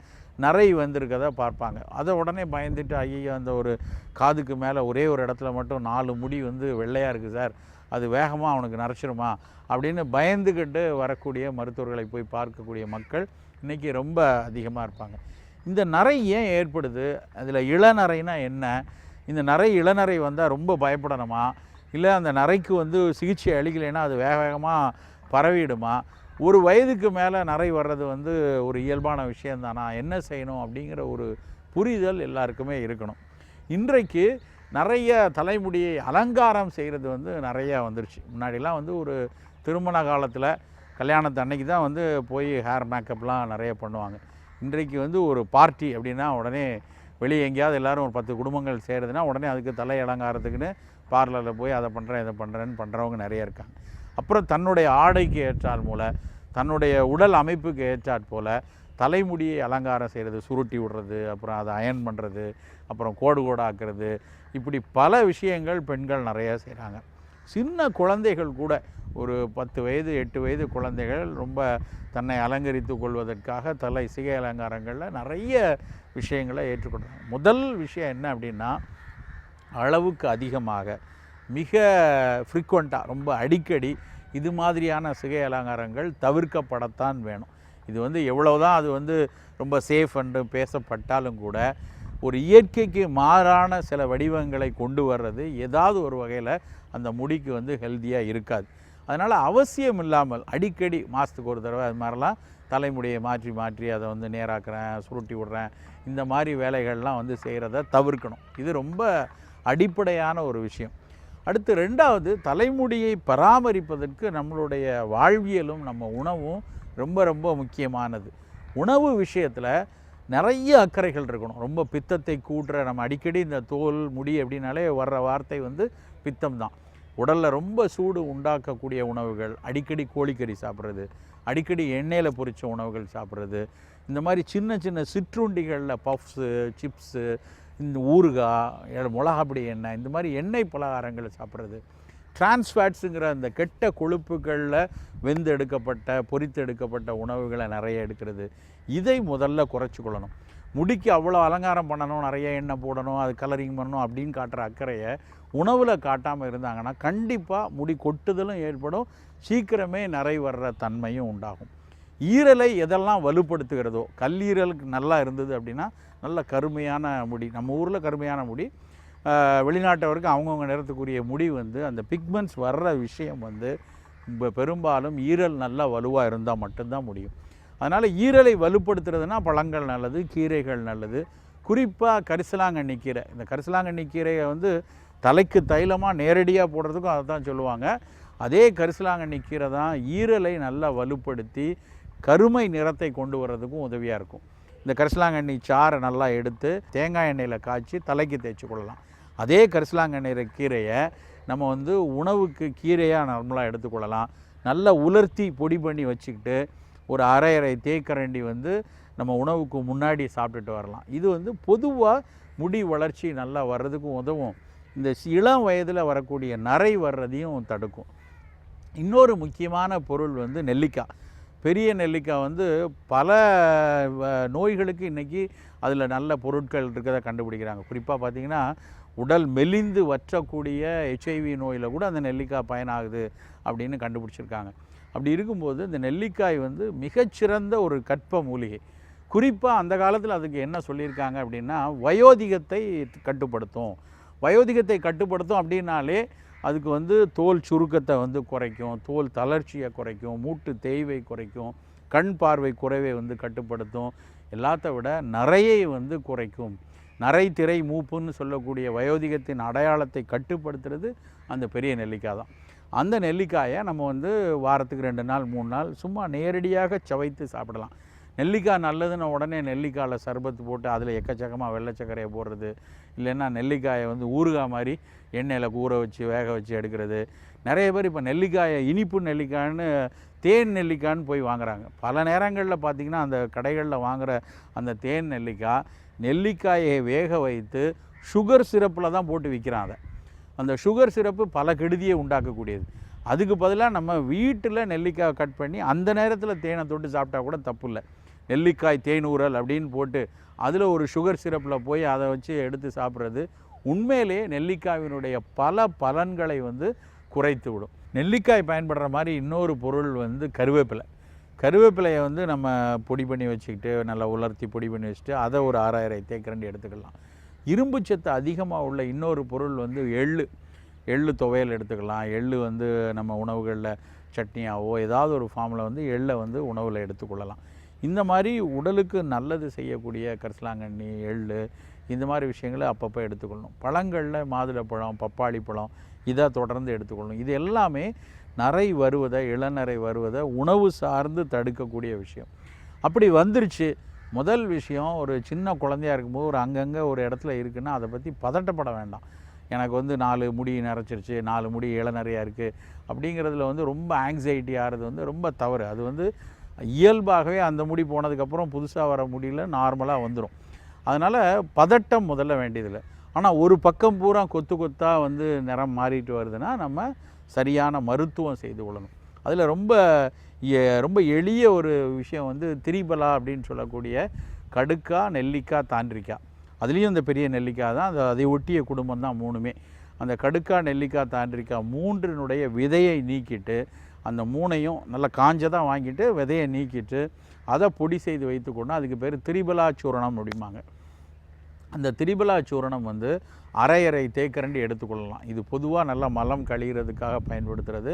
நரை வந்திருக்கதை பார்ப்பாங்க. அதை உடனே பயந்துட்டு ஐயோ அந்த ஒரு காதுக்கு மேலே ஒரே ஒரு இடத்துல மட்டும் 4 முடி வந்து வெள்ளையாக இருக்குது சார், அது வேகமாக அவனுக்கு நரைச்சிருமா அப்படின்னு பயந்துக்கிட்டு வரக்கூடிய மருத்துவர்களை போய் பார்க்கக்கூடிய மக்கள் இன்றைக்கி ரொம்ப அதிகமாக இருப்பாங்க. இந்த நரை ஏன் ஏற்படுது, அதில் இளநரைனா என்ன, இந்த நரை இளநரை வந்தால் ரொம்ப பயப்படணுமா, இல்லை அந்த நரைக்கு வந்து சிகிச்சை அளிக்கலைன்னா அது வேக வேகமாக பரவிடுமா, ஒரு வயதுக்கு மேலே நரை வர்றது வந்து ஒரு இயல்பான விஷயந்தானா, என்ன செய்யணும் அப்படிங்கிற ஒரு புரிதல் எல்லாருக்குமே இருக்கணும். இன்றைக்கு நிறைய தலைமுடியை அலங்காரம் செய்கிறது வந்து நிறையா வந்துருச்சு. முன்னாடிலாம் வந்து ஒரு திருமண காலத்தில் கல்யாணத்து அன்னைக்கு தான் வந்து போய் ஹேர் மேக்கப்லாம் நிறைய பண்ணுவாங்க. இன்றைக்கு வந்து ஒரு பார்ட்டி அப்படின்னா உடனே வெளியே எங்கேயாவது எல்லோரும் ஒரு 10 குடும்பங்கள் செய்கிறதுனா உடனே அதுக்கு தலை அலங்காரத்துக்குன்னு பார்லரில் போய் அதை பண்ணுறேன் இதை பண்ணுறேன்னு பண்ணுறவங்க நிறைய இருக்காங்க. அப்புறம் தன்னுடைய ஆடைக்கு ஏற்றால் போல, தன்னுடைய உடல் அமைப்புக்கு ஏற்றாற் போல் தலைமுடியை அலங்காரம் செய்கிறது, சுருட்டி விடுறது, அப்புறம் அதை அயன் பண்ணுறது, அப்புறம் கோடு கோடாக்குறது, இப்படி பல விஷயங்கள் பெண்கள் நிறையா செய்கிறாங்க. சின்ன குழந்தைகள் கூட ஒரு 10 வயது 8 வயது குழந்தைகள் ரொம்ப தன்னை அலங்கரித்து கொள்வதற்காக தலை சிகை அலங்காரங்களில் நிறைய விஷயங்களை ஏற்றுக்கொள்கிறாங்க. முதல் விஷயம் என்ன அப்படின்னா, அளவுக்கு அதிகமாக மிக ஃப்ரீக்வெண்ட்டாக ரொம்ப அடிக்கடி இது மாதிரியான சிகை அலங்காரங்கள் தவிர்க்கப்படத்தான் வேணும். இது வந்து எவ்வளவுதான் அது வந்து ரொம்ப சேஃப் என்று பேசப்பட்டாலும் கூட ஒரு இயற்கைக்கு மாறான சில வடிவங்களை கொண்டு வர்றது ஏதாவது ஒரு வகையில் அந்த முடிக்கு வந்து ஹெல்த்தியாக இருக்காது. அதனால் அவசியம் இல்லாமல் அடிக்கடி மாதத்துக்கு ஒரு தடவை அது மாதிரிலாம் தலைமுடியை மாற்றி மாற்றி அதை வந்து நேராக்குறேன், சுருட்டி விடுறேன், இந்த மாதிரி வேலைகள்லாம் வந்து செய்கிறத தவிர்க்கணும். இது ரொம்ப அடிப்படையான ஒரு விஷயம். அடுத்து 2வது, தலைமுடியை பராமரிப்பதற்கு நம்மளுடைய வாழ்வியலும் நம்ம உணவும் ரொம்ப ரொம்ப முக்கியமானது. உணவு விஷயத்தில் நிறைய அக்கறைகள் இருக்கணும். ரொம்ப பித்தத்தை கூட்டுற, நம்ம அடிக்கடி இந்த தோல் முடி அப்படின்னாலே வர்ற வார்த்தை வந்து பித்தம் தான். உடலில் ரொம்ப சூடு உண்டாக்கக்கூடிய உணவுகள், அடிக்கடி கோழிக்கறி சாப்பிட்றது, அடிக்கடி எண்ணெயில் பொரித்த உணவுகள் சாப்பிட்றது, இந்த மாதிரி சின்ன சின்ன சிற்றுண்டிகளில் பஃப்ஸு, சிப்ஸு, இந்த ஊறுகாய், மிளகாப்பொடி எண்ணெய், இந்த மாதிரி எண்ணெய் பலகாரங்களை சாப்பிட்றது, டிரான்ஸ்ஃபேட்ஸுங்கிற அந்த கெட்ட கொழுப்புகளில் வெந்து எடுக்கப்பட்ட பொரித்து எடுக்கப்பட்ட உணவுகளை நிறைய எடுக்கிறது, இதை முதல்ல குறைச்சிக்கொள்ளணும். முடிக்கு அவ்வளோ அலங்காரம் பண்ணணும், நிறைய எண்ணெய் போடணும், அது கலரிங் பண்ணணும் அப்படின்னு காட்டுற அக்கறையை உணவில் காட்டாமல் இருந்தாங்கன்னா கண்டிப்பாக முடி கொட்டுதலும் ஏற்படும், சீக்கிரமே நிறை வர்ற தன்மையும் உண்டாகும். ஈரலை எதெல்லாம் வலுப்படுத்துகிறதோ, கல்லீரலுக்கு நல்லா இருந்தது அப்படின்னா நல்ல கருமையான முடி, நம்ம ஊரில் கருமையான முடி, வெளிநாட்டவருக்கு அவங்கவுங்க நிறத்துக்குரிய முடி வந்து அந்த பிக்மெண்ட்ஸ் வர்ற விஷயம் வந்து பெரும்பாலும் ஈரல் நல்லா வலுவாக இருந்தால் மட்டும்தான் முடியும். அதனால் ஈரலை வலுப்படுத்துறதுனா பழங்கள் நல்லது, கீரைகள் நல்லது. குறிப்பாக கரிசலாங்கண்ணி கீரை, இந்த கரிசலாங்கண்ணி கீரையை வந்து தலைக்கு தைலமாக நேரடியாக போடுறதுக்கும் அதை தான் சொல்லுவாங்க. அதே கரிசலாங்கண்ணி கீரை தான் ஈரலை நல்லா வலுப்படுத்தி கருமை நிறத்தை கொண்டு வர்றதுக்கும் உதவியாக இருக்கும். இந்த கரிசலாங்கண்ணி சாறை நல்லா எடுத்து தேங்காய் எண்ணெயில் காய்ச்சி தலைக்கு தேய்ச்சி கொள்ளலாம். அதே கரிசலாங்கண்ணி கீரையை நம்ம வந்து உணவுக்கு கீரையாக நார்மலாக எடுத்துக்கொள்ளலாம். நல்லா உலர்த்தி பொடி பண்ணி வச்சுக்கிட்டு ஒரு அரை தேக்கரண்டி வந்து நம்ம உணவுக்கு முன்னாடி சாப்பிட்டுட்டு வரலாம். இது வந்து பொதுவாக முடி வளர்ச்சி நல்லா வர்றதுக்கும் உதவும், இந்த இளம் வயதில் வரக்கூடிய நரை வர்றதையும் தடுக்கும். இன்னொரு முக்கியமான பொருள் வந்து நெல்லிக்காய். பெரிய நெல்லிக்காய் வந்து பல நோய்களுக்கு இன்றைக்கி அதில் நல்ல பொருட்கள் இருக்கிறத கண்டுபிடிக்கிறாங்க. குறிப்பாக பார்த்திங்கன்னா உடல் மெலிந்து வற்றக்கூடிய HIV நோயில் கூட அந்த நெல்லிக்காய் பயனாகுது அப்படின்னு கண்டுபிடிச்சிருக்காங்க. அப்படி இருக்கும்போது இந்த நெல்லிக்காய் வந்து மிகச்சிறந்த ஒரு கற்ப மூலிகை. குறிப்பாக அந்த காலத்தில் அதுக்கு என்ன சொல்லியிருக்காங்க அப்படின்னா, வயோதிகத்தை கட்டுப்படுத்தும். வயோதிகத்தை கட்டுப்படுத்தும் அப்படின்னாலே அதுக்கு வந்து தோல் சுருக்கத்தை வந்து குறைக்கும், தோல் தளர்ச்சியை குறைக்கும், மூட்டு தேய்வை குறைக்கும், கண் பார்வை குறைவை வந்து கட்டுப்படுத்தும், எல்லாத்த விட நரையை வந்து குறைக்கும். நரை திரை மூப்புன்னு சொல்லக்கூடிய வயோதிகத்தின் அடையாளத்தை கட்டுப்படுத்துறது அந்த பெரிய நெல்லிக்காய் தான். அந்த நெல்லிக்காயை நம்ம வந்து வாரத்துக்கு 2 நாள் 3 நாள் சும்மா நேரடியாக சவைத்து சாப்பிடலாம். நெல்லிக்காய் நல்லதுன்னு உடனே நெல்லிக்காயில் சர்பத்து போட்டு அதில் எக்கச்சக்கமாக வெள்ளை சர்க்கரையை போடுறது, இல்லைன்னா நெல்லிக்காயை வந்து ஊறுகாய் மாதிரி எண்ணெயில் ஊற வச்சு வேக வச்சு எடுக்கிறது. நிறைய பேர் இப்போ நெல்லிக்காயை இனிப்பு நெல்லிக்காய்னு தேன் நெல்லிக்காய்னு போய் வாங்குறாங்க. பல நேரங்களில் பார்த்திங்கன்னா அந்த கடைகளில் வாங்குகிற அந்த தேன் நெல்லிக்காயை வேக வைத்து சுகர் சிரப்பில் தான் போட்டு விற்கிறான். அந்த சுகர் சிரப்பு பல கெடுதியை உண்டாக்கக்கூடியது. அதுக்கு பதிலாக நம்ம வீட்டில் நெல்லிக்காய் கட் பண்ணி அந்த நேரத்தில் தேனை தொட்டு சாப்பிட்டா கூட தப்பு இல்லை. நெல்லிக்காய் தேனூரல் அப்படின்னு போட்டு அதில் ஒரு சுகர் சிரப்பில் போய் அதை வச்சு எடுத்து சாப்பிட்றது உண்மையிலே நெல்லிக்காயினுடைய பல பலன்களை வந்து குறைத்து விடும். நெல்லிக்காய் பயன்படுற மாதிரி இன்னொரு பொருள் வந்து கருவேப்பிலையை வந்து நம்ம பொடி பண்ணி வச்சுக்கிட்டு நல்லா உலர்த்தி பொடி பண்ணி வச்சுட்டு அதை ஒரு 6,000 தேக்கரண்டி எடுத்துக்கலாம். இரும்பு சத்து அதிகமாக உள்ள இன்னொரு பொருள் வந்து எள்ளு துவையல் எடுத்துக்கலாம். எள்ளு வந்து நம்ம உணவுகளில் சட்னியாவோ ஏதாவது ஒரு ஃபார்மில் வந்து எள்ளை வந்து உணவில் எடுத்துக்கொள்ளலாம். இந்த மாதிரி உடலுக்கு நல்லது செய்யக்கூடிய கரிசலாங்கண்ணி, எள்ளு இந்த மாதிரி விஷயங்களை அப்பப்போ எடுத்துக்கொள்ளணும். பழங்களில் மாதுளப்பழம், பப்பாளி பழம் இதை தொடர்ந்து எடுத்துக்கொள்ளணும். இது எல்லாமே இளநரை வருவதை உணவு சார்ந்து தடுக்கக்கூடிய விஷயம். அப்படி வந்துருச்சு. முதல் விஷயம், ஒரு சின்ன குழந்தையாக இருக்கும்போது ஒரு அங்கங்கே ஒரு இடத்துல இருக்குன்னா அதை பற்றி பதட்டப்பட வேண்டாம். எனக்கு வந்து 4 முடி நரைச்சிருச்சு, 4 முடி இளநறையாக இருக்குது அப்படிங்கிறதுல வந்து ரொம்ப ஆங்ஸைட்டி ஆகிறது வந்து ரொம்ப தவறு. அது வந்து இயல்பாகவே அந்த முடி போனதுக்கப்புறம் புதுசாக வர முடியல நார்மலாக வந்துடும். அதனால் பதட்டம் முதல்ல வேண்டியதில்லை. ஆனால் ஒரு பக்கம் பூரா கொத்தாக வந்து நிறம் மாறிட்டு வருதுன்னா நம்ம சரியான மருத்துவம் செய்து கொள்ளணும். அதில் ரொம்ப எளிய ஒரு விஷயம் வந்து திரிபலா அப்படின்னு சொல்லக்கூடிய கடுக்காய், நெல்லிக்காய், தாண்டிக்காய். அதுலேயும் இந்த பெரிய நெல்லிக்காய் தான், அதை ஒட்டிய குடும்பம் தான் 3மே. அந்த கடுக்காய், நெல்லிக்காய், தாண்டிக்காய் 3னுடைய விதையை நீக்கிட்டு அந்த 3ஐயும் நல்லா காஞ்சதாக வாங்கிட்டு விதையை நீக்கிட்டு அதை பொடி செய்து வைத்துக்கொண்டு அதுக்கு பேர் திரிபலா சூரணம் அப்படிம்பாங்க. அந்த திரிபலா சூரணம் வந்து 1/2 தேக்கரண்டி எடுத்துக்கொள்ளலாம். இது பொதுவாக நல்லா மலம் கழிகிறதுக்காக பயன்படுத்துகிறது.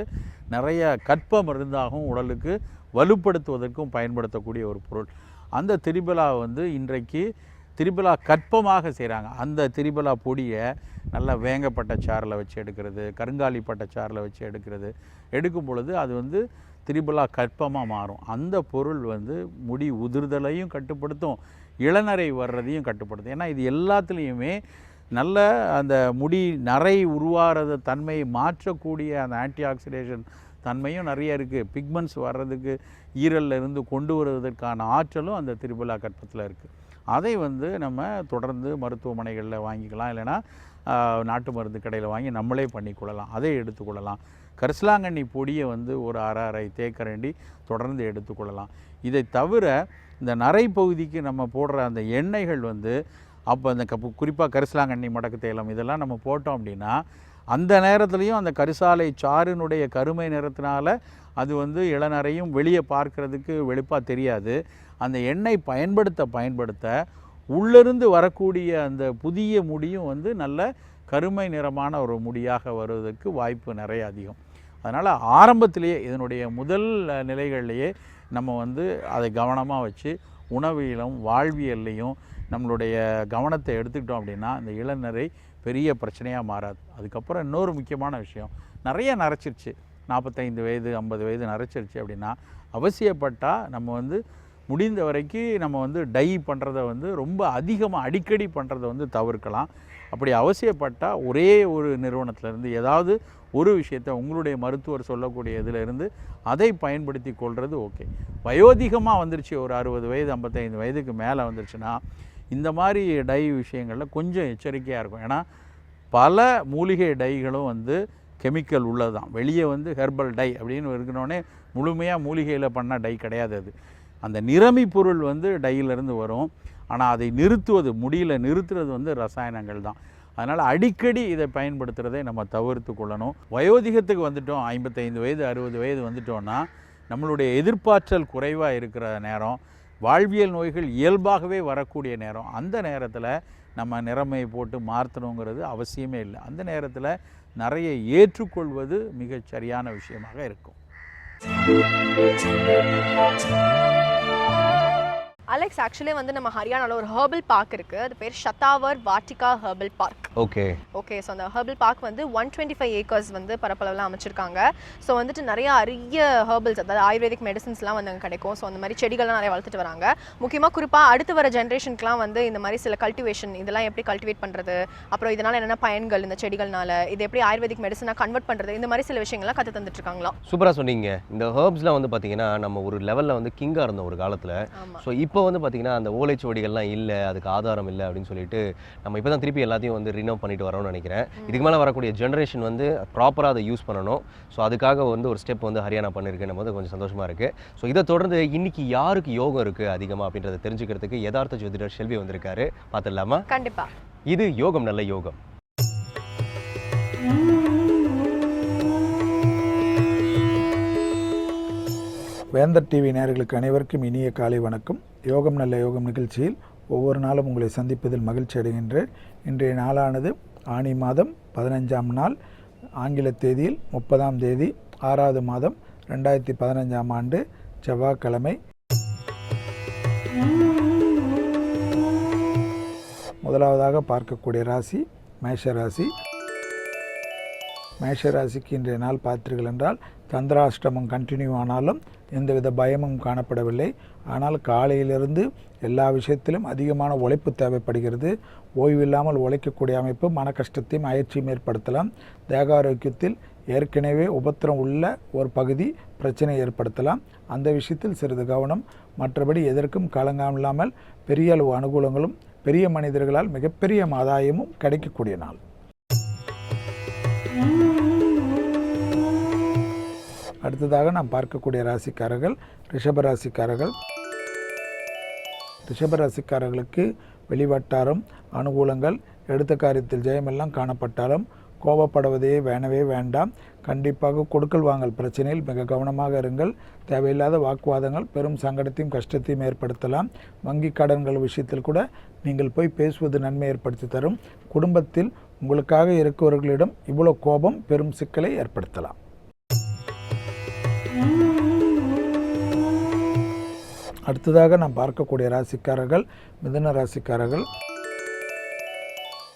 நிறைய கற்ப மருந்தாகவும் உடலுக்கு வலுப்படுத்துவதற்கும் பயன்படுத்தக்கூடிய ஒரு பொருள். அந்த திரிபலா வந்து இன்றைக்கு திரிபலா கற்பமாக செய்கிறாங்க. அந்த திரிபலா பொடியை நல்லா வேங்கப்பட்ட சாறில் வச்சு எடுக்கிறது, கருங்காலிப்பட்ட சாறில் வச்சு எடுக்கும் பொழுது அது வந்து திரிபலா கற்பமாக மாறும். அந்த பொருள் வந்து முடி உதிர்தலையும் கட்டுப்படுத்தும், இளநரை வர்றதையும் கட்டுப்படுத்தும். ஏன்னா இது எல்லாத்துலேயுமே நல்ல அந்த முடி நரை உருவாகிறத தன்மையை மாற்றக்கூடிய அந்த ஆன்டி ஆக்சிடேஷன் தன்மையும் நிறைய இருக்குது. பிக்மெண்ட்ஸ் வர்றதுக்கு ஈரலில் இருந்து கொண்டு வருவதற்கான ஆற்றலும் அந்த திரிபலா கற்பத்தில் இருக்குது. அதை வந்து நம்ம தொடர்ந்து மருத்துவமனைகளில் வாங்கிக்கலாம், இல்லைனா நாட்டு மருந்து கடையில் வாங்கி நம்மளே பண்ணிக்கொள்ளலாம். அதை எடுத்துக்கொள்ளலாம். கரிசலாங்கண்ணி பொடியை வந்து ஒரு 1/2 தேக்கரண்டி தொடர்ந்து எடுத்துக்கொள்ளலாம். இதை தவிர இந்த நரை பகுதிக்கு நம்ம போடுற அந்த எண்ணெய்கள் வந்து அப்போ அந்த குறிப்பாக கரிசலாங்கண்ணி, மடக்கு தைலம் இதெல்லாம் நம்ம போட்டோம் அப்படின்னா அந்த நேரத்துலையும் அந்த கரிசாலை சாறினுடைய கருமை நிறத்தினால அது வந்து இளநரையும் வெளியே பார்க்கறதுக்கு வெளுப்பாக தெரியாது. அந்த எண்ணெய் பயன்படுத்த உள்ளிருந்து வரக்கூடிய அந்த புதிய முடியும் வந்து நல்ல கருமை நிறமான ஒரு முடியாக வருவதற்கு வாய்ப்பு நிறைய அதிகம். அதனால் ஆரம்பத்திலேயே இதனுடைய முதல் நிலைகள்லேயே நம்ம வந்து அதை கவனமாக வச்சு உணவியலும் வாழ்வியல்லையும் நம்மளுடைய கவனத்தை எடுத்துக்கிட்டோம் அப்படின்னா இந்த இளநரை பெரிய பிரச்சனையாக மாறாது. அதுக்கப்புறம் இன்னொரு முக்கியமான விஷயம், நிறைய நரைச்சிருச்சு, 45 வயது 50 வயது நரைச்சிருச்சு அப்படின்னா அவசியப்பட்டால் நம்ம வந்து முடிந்த வரைக்கும் நம்ம வந்து டை பண்ணுறதை வந்து ரொம்ப அதிகமாக அடிக்கடி பண்ணுறதை வந்து தவிர்க்கலாம். அப்படி அவசியப்பட்டால் ஒரே ஒரு நிறுவனத்திலேருந்து ஏதாவது ஒரு விஷயத்தை உங்களுடைய மருத்துவர் சொல்லக்கூடிய இதிலிருந்து அதை பயன்படுத்தி கொள்வது ஓகே. வயோதிகமாக வந்துருச்சு, ஒரு 60 வயது 55 வயதுக்கு மேலே வந்துருச்சுன்னா இந்த மாதிரி டை விஷயங்களில் கொஞ்சம் எச்சரிக்கையாக இருக்கும். ஏன்னா பல மூலிகை டைகளும் வந்து கெமிக்கல் உள்ளது தான். வெளியே வந்து ஹெர்பல் டை அப்படின்னு இருக்கணுன்னே முழுமையாக மூலிகையில் பண்ண டை கிடையாது. அது அந்த நிறமி பொருள் வந்து டையிலிருந்து வரும். ஆனால் அதை முடியில் நிறுத்துறது வந்து ரசாயனங்கள் தான். அதனால் அடிக்கடி இதை பயன்படுத்துகிறதை நம்ம தவிர்த்து கொள்ளணும். வயோதிகத்துக்கு வந்துட்டோம், 55 வயது 60 வயது வந்துட்டோன்னா நம்மளுடைய எதிர்ப்பாற்றல் குறைவாக இருக்கிற நேரம், வாழ்வியல் நோய்கள் இயல்பாகவே வரக்கூடிய நேரம். அந்த நேரத்தில் நம்ம நிறமையை போட்டு மாற்றணுங்கிறது அவசியமே இல்லை. அந்த நேரத்தில் நிறைய ஏற்றுக்கொள்வது மிகச் சரியான விஷயமாக இருக்கும். அலெக்ஸ், ஆக்சுவலி வந்து நம்ம ஹரியானால ஒரு ஹெர்பல் பார்க் இருக்கு. அது பேர் Shatavar Vatika herbal park. Okay. So அந்த ஹெர்பல் பார்க் வந்து 125 ஏக்கர்ஸ் வந்து பரப்பளவில் அமைச்சிருக்காங்க. ஸோ வந்துட்டு நிறைய அரிய ஹெர்பல்ஸ், அதாவது ஆயுர்வேதிக் மெடிசன்ஸ்லாம் வந்து அங்கே கிடைக்கும். ஸோ அந்த மாதிரி செடிகள்லாம் நிறைய வளர்த்துட்டு வராங்க. முக்கியமாக குறிப்பாக அடுத்து வர ஜென்ரேஷனுக்குலாம் வந்து இந்த மாதிரி சில கல்டிவேஷன் இதெல்லாம் எப்படி கல்டிவேட் பண்ணுறது, அப்புறம் இதனால் என்னென்ன பயன்கள் இந்த செடிகள்னால, இது எப்படி ஆயுர்வேதிக் மெடிசனாக கன்வெர்ட் பண்ணுறது, இந்த மாதிரி சில விஷயங்கள்லாம் கற்று தந்துட்டு இருக்காங்களா. சூப்பராக சொன்னீங்க. இந்த ஹெர்ப்ஸ்லாம் வந்து பார்த்தீங்கன்னா நம்ம ஒரு லெவலில் வந்து கிங்காக இருந்தோம் ஒரு காலத்தில். ஸோ இப்போ வந்து பார்த்தீங்கன்னா அந்த ஓலைச்சுவடிகள்லாம் இல்லை, அதுக்கு ஆதாரம் இல்லை அப்படின்னு சொல்லிட்டு நம்ம இப்போ தான் திருப்பி எல்லாத்தையும் வந்து ரினோவ் பண்ணிட்டு வரோம்னு நினைக்கிறேன். இதுக்கு மேலே வரக்கூடிய ஜென்ரேஷன் வந்து ப்ராப்பராக அதை யூஸ் பண்ணணும். ஸோ அதுக்காக வந்து ஒரு ஸ்டெப் வந்து ஹரியானா பண்ணியிருக்கேன் போது கொஞ்சம் சந்தோஷமாக இருக்குது. ஸோ இதை தொடர்ந்து இன்னைக்கு யாருக்கு யோகம் இருக்குது அதிகமாக அப்படின்றத தெரிஞ்சுக்கிறதுக்கு யதார்த்த ஜோதிடர் செல்வி வந்திருக்காரு. பார்த்துடலாமா? கண்டிப்பாக. இது யோகம் நல்ல யோகம். வேந்தர் டிவி நேயர்களுக்கு அனைவருக்கும் இனிய காலை வணக்கம். யோகம் நல்ல யோகம் நிகழ்ச்சியில் ஒவ்வொரு நாளும் உங்களை சந்திப்பதில் மகிழ்ச்சி அடைகின்றேன். இன்றைய நாளானது ஆனி மாதம் 15ஆம் நாள், ஆங்கில தேதியில் 30ஆம் தேதி 6வது மாதம் 2015ஆம் ஆண்டு செவ்வாய்க்கிழமை. முதலாவதாக பார்க்கக்கூடிய ராசி மேஷ ராசி. மேஷ ராசிக்கு இன்றைய நாள் பார்த்தீர்கள் என்றால் சந்திராஷ்டமம் கண்டினியூ ஆனாலும் எந்தவித பயமும் காணப்படவில்லை. ஆனால் காலையிலிருந்து எல்லா விஷயத்திலும் அதிகமான உழைப்பு தேவைப்படுகிறது. ஓய்வில்லாமல் உழைக்கக்கூடிய அமைப்பு மன கஷ்டத்தையும் அயற்சியும் ஏற்படுத்தலாம். தேக ஆரோக்கியத்தில் ஏற்கனவே உபத்திரம் உள்ள ஒரு பகுதி பிரச்சனை ஏற்படுத்தலாம். அந்த விஷயத்தில் சிறிது கவனம். மற்றபடி எதற்கும் கலங்காமில்லாமல் பெரிய அளவு அனுகூலங்களும் பெரிய மனிதர்களால் மிகப்பெரிய ஆதாயமும் கிடைக்கக்கூடிய நாள். அடுத்ததாக நாம் பார்க்கக்கூடிய ராசிக்காரர்கள் ரிஷபராசிக்காரர்கள். ரிஷபராசிக்காரர்களுக்கு வெளிவட்டாரம் அனுகூலங்கள், எடுத்த காரியத்தில் ஜெயமெல்லாம் காணப்பட்டாலும் கோபப்படுவதே வேண்டாம். கண்டிப்பாக கொடுக்கல் வாங்கல் பிரச்சனையில் மிக கவனமாக இருங்கள். தேவையில்லாத வாக்குவாதங்கள் பெரும் சங்கடத்தையும் கஷ்டத்தையும் ஏற்படுத்தலாம். வங்கி கடன்கள் விஷயத்தில் கூட நீங்கள் போய் பேசுவது நன்மை ஏற்படுத்தி தரும். குடும்பத்தில் உங்களுக்காக இருக்கிறவர்களிடம் இவ்வளோ கோபம் பெரும் சிக்கலை ஏற்படுத்தலாம். அடுத்ததாக நாம் பார்க்கக்கூடிய ராசிக்காரர்கள் மிதுன ராசிக்காரர்கள்.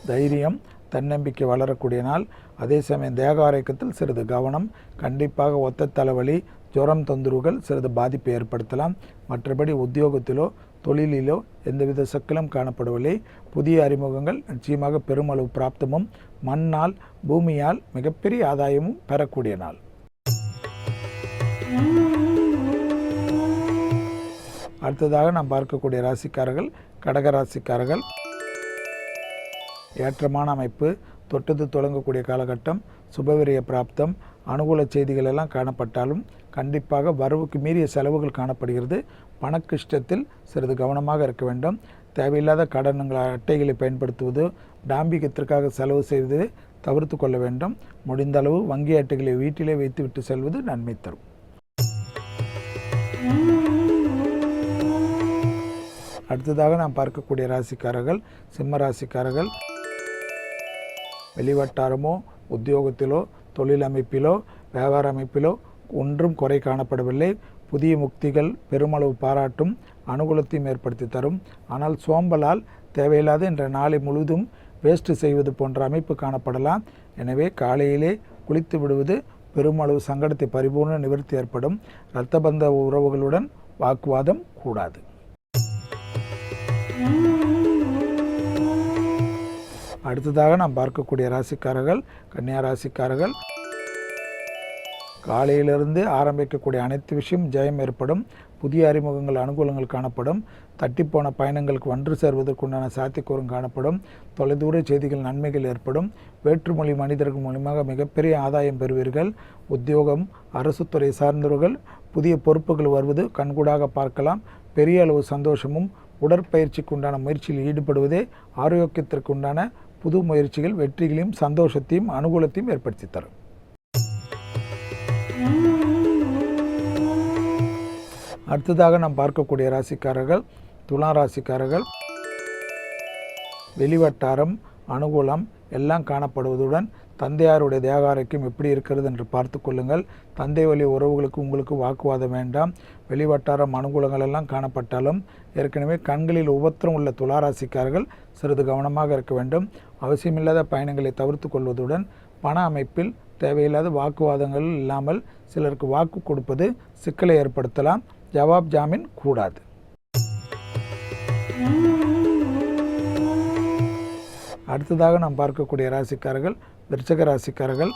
தைரியம் தன்னம்பிக்கை வளரக்கூடிய நாள். அதே சமயம் தேக ஆரோக்கியத்தில் சிறிது கவனம். கண்டிப்பாக ஒத்த தலைவலி, ஜுரம் தொந்தரவுகள் சிறிது பாதிப்பை ஏற்படுத்தலாம். மற்றபடி உத்தியோகத்திலோ தொழிலிலோ எந்தவித சிக்கலும் காணப்படவில்லை. புதிய அறிமுகங்கள் நிச்சயமாக பெருமளவு பிராப்தமும் மண்ணால் பூமியால் மிகப்பெரிய ஆதாயமும் பெறக்கூடிய நாள். அடுத்ததாக நாம் பார்க்கக்கூடிய ராசிக்காரர்கள் கடகராசிக்காரர்கள். ஏற்றமான அமைப்பு, தொட்டது தொடங்கக்கூடிய காலகட்டம், சுபவிரிய பிராப்தம், அனுகூல செய்திகள் எல்லாம் காணப்பட்டாலும் கண்டிப்பாக வரவுக்கு மீறிய செலவுகள் காணப்படுகிறது. பணக்கிஷ்டத்தில் சிறிது கவனமாக இருக்க வேண்டும். தேவையில்லாத கடன்கள் அட்டைகளை பயன்படுத்துவது, டாம்பிகத்திற்காக செலவு செய்வது தவிர்த்து கொள்ள வேண்டும். முடிந்தளவு வங்கி அட்டைகளை வீட்டிலே வைத்துவிட்டு செல்வது நன்மை தரும். அடுத்ததாக நாம் பார்க்கக்கூடிய ராசிக்காரர்கள் சிம்ம ராசிக்காரர்கள். வெளிவட்டாரமோ உத்தியோகத்திலோ தொழில் அமைப்பிலோ வியாபார அமைப்பிலோ ஒன்றும் குறை காணப்படவில்லை. புதிய முக்திகள் பெருமளவு பாராட்டும் அனுகூலத்தையும் ஏற்படுத்தி தரும். ஆனால் சோம்பலால் தேவையில்லாத என்ற நாளை முழுவதும் வேஸ்ட் செய்வது போன்ற அமைப்பு காணப்படலாம். எனவே காலையிலே குளித்து விடுவது பெருமளவு சங்கடத்தை பரிபூர்ண நிவர்த்தி ஏற்படும். இரத்த பந்த உறவுகளுடன் வாக்குவாதம் கூடாது. அடுத்ததாக நாம் பார்க்கக்கூடிய ராசிக்காரர்கள் கன்னியா ராசிக்காரர்கள். காலையிலிருந்து ஆரம்பிக்கக்கூடிய அனைத்து விஷயம் ஜெயம் ஏற்படும். புதிய அறிமுகங்கள் அனுகூலங்கள் காணப்படும். தட்டிப்போன பயணங்களுக்கு ஒன்று சேர்வதற்குண்டான சாத்தியக்கூறும் காணப்படும். தொலைதூர செய்திகள் நன்மைகள் ஏற்படும். வேற்றுமொழி மனிதர்கள் மூலமாக மிகப்பெரிய ஆதாயம் பெறுவீர்கள். உத்தியோகம் அரசு துறை சார்ந்தவர்கள் புதிய பொறுப்புகள் வருவது கண்கூடாக பார்க்கலாம். பெரிய அளவு சந்தோஷமும் உடற்பயிற்சிக்கு உண்டான முயற்சியில் ஈடுபடுவதே ஆரோக்கியத்திற்கு உண்டான புது முயற்சிகள் வெற்றிகளையும் சந்தோஷத்தையும் அனுகூலத்தையும் ஏற்படுத்தி தரும். அடுத்ததாக நாம் பார்க்கக்கூடிய ராசிக்காரர்கள் துலா ராசிக்காரர்கள். வெளிவட்டாரம் அனுகூலம் எல்லாம் காணப்படுவதுடன் தந்தையாருடைய தேக ஆரோக்கியம் எப்படி இருக்கிறது என்று பார்த்து கொள்ளுங்கள். தந்தை வழி உறவுகளுக்கு உங்களுக்கு வாக்குவாதம் வேண்டாம். வெளிவட்டார அனுகூலங்கள் எல்லாம் காணப்பட்டாலும் ஏற்கனவே கண்களில் உபத்திரம் உள்ள துளாராசிக்காரர்கள் சிறிது கவனமாக இருக்க வேண்டும். அவசியமில்லாத பயணங்களை தவிர்த்து கொள்வதுடன் பண அமைப்பில் தேவையில்லாத வாக்குவாதங்கள் இல்லாமல் சிலருக்கு வாக்கு கொடுப்பது சிக்கலை ஏற்படுத்தலாம். ஜவாப் ஜாமீன் கூடாது. அடுத்ததாக நாம் பார்க்கக்கூடிய ராசிக்காரர்கள் விருச்சிக ராசிக்காரர்கள்.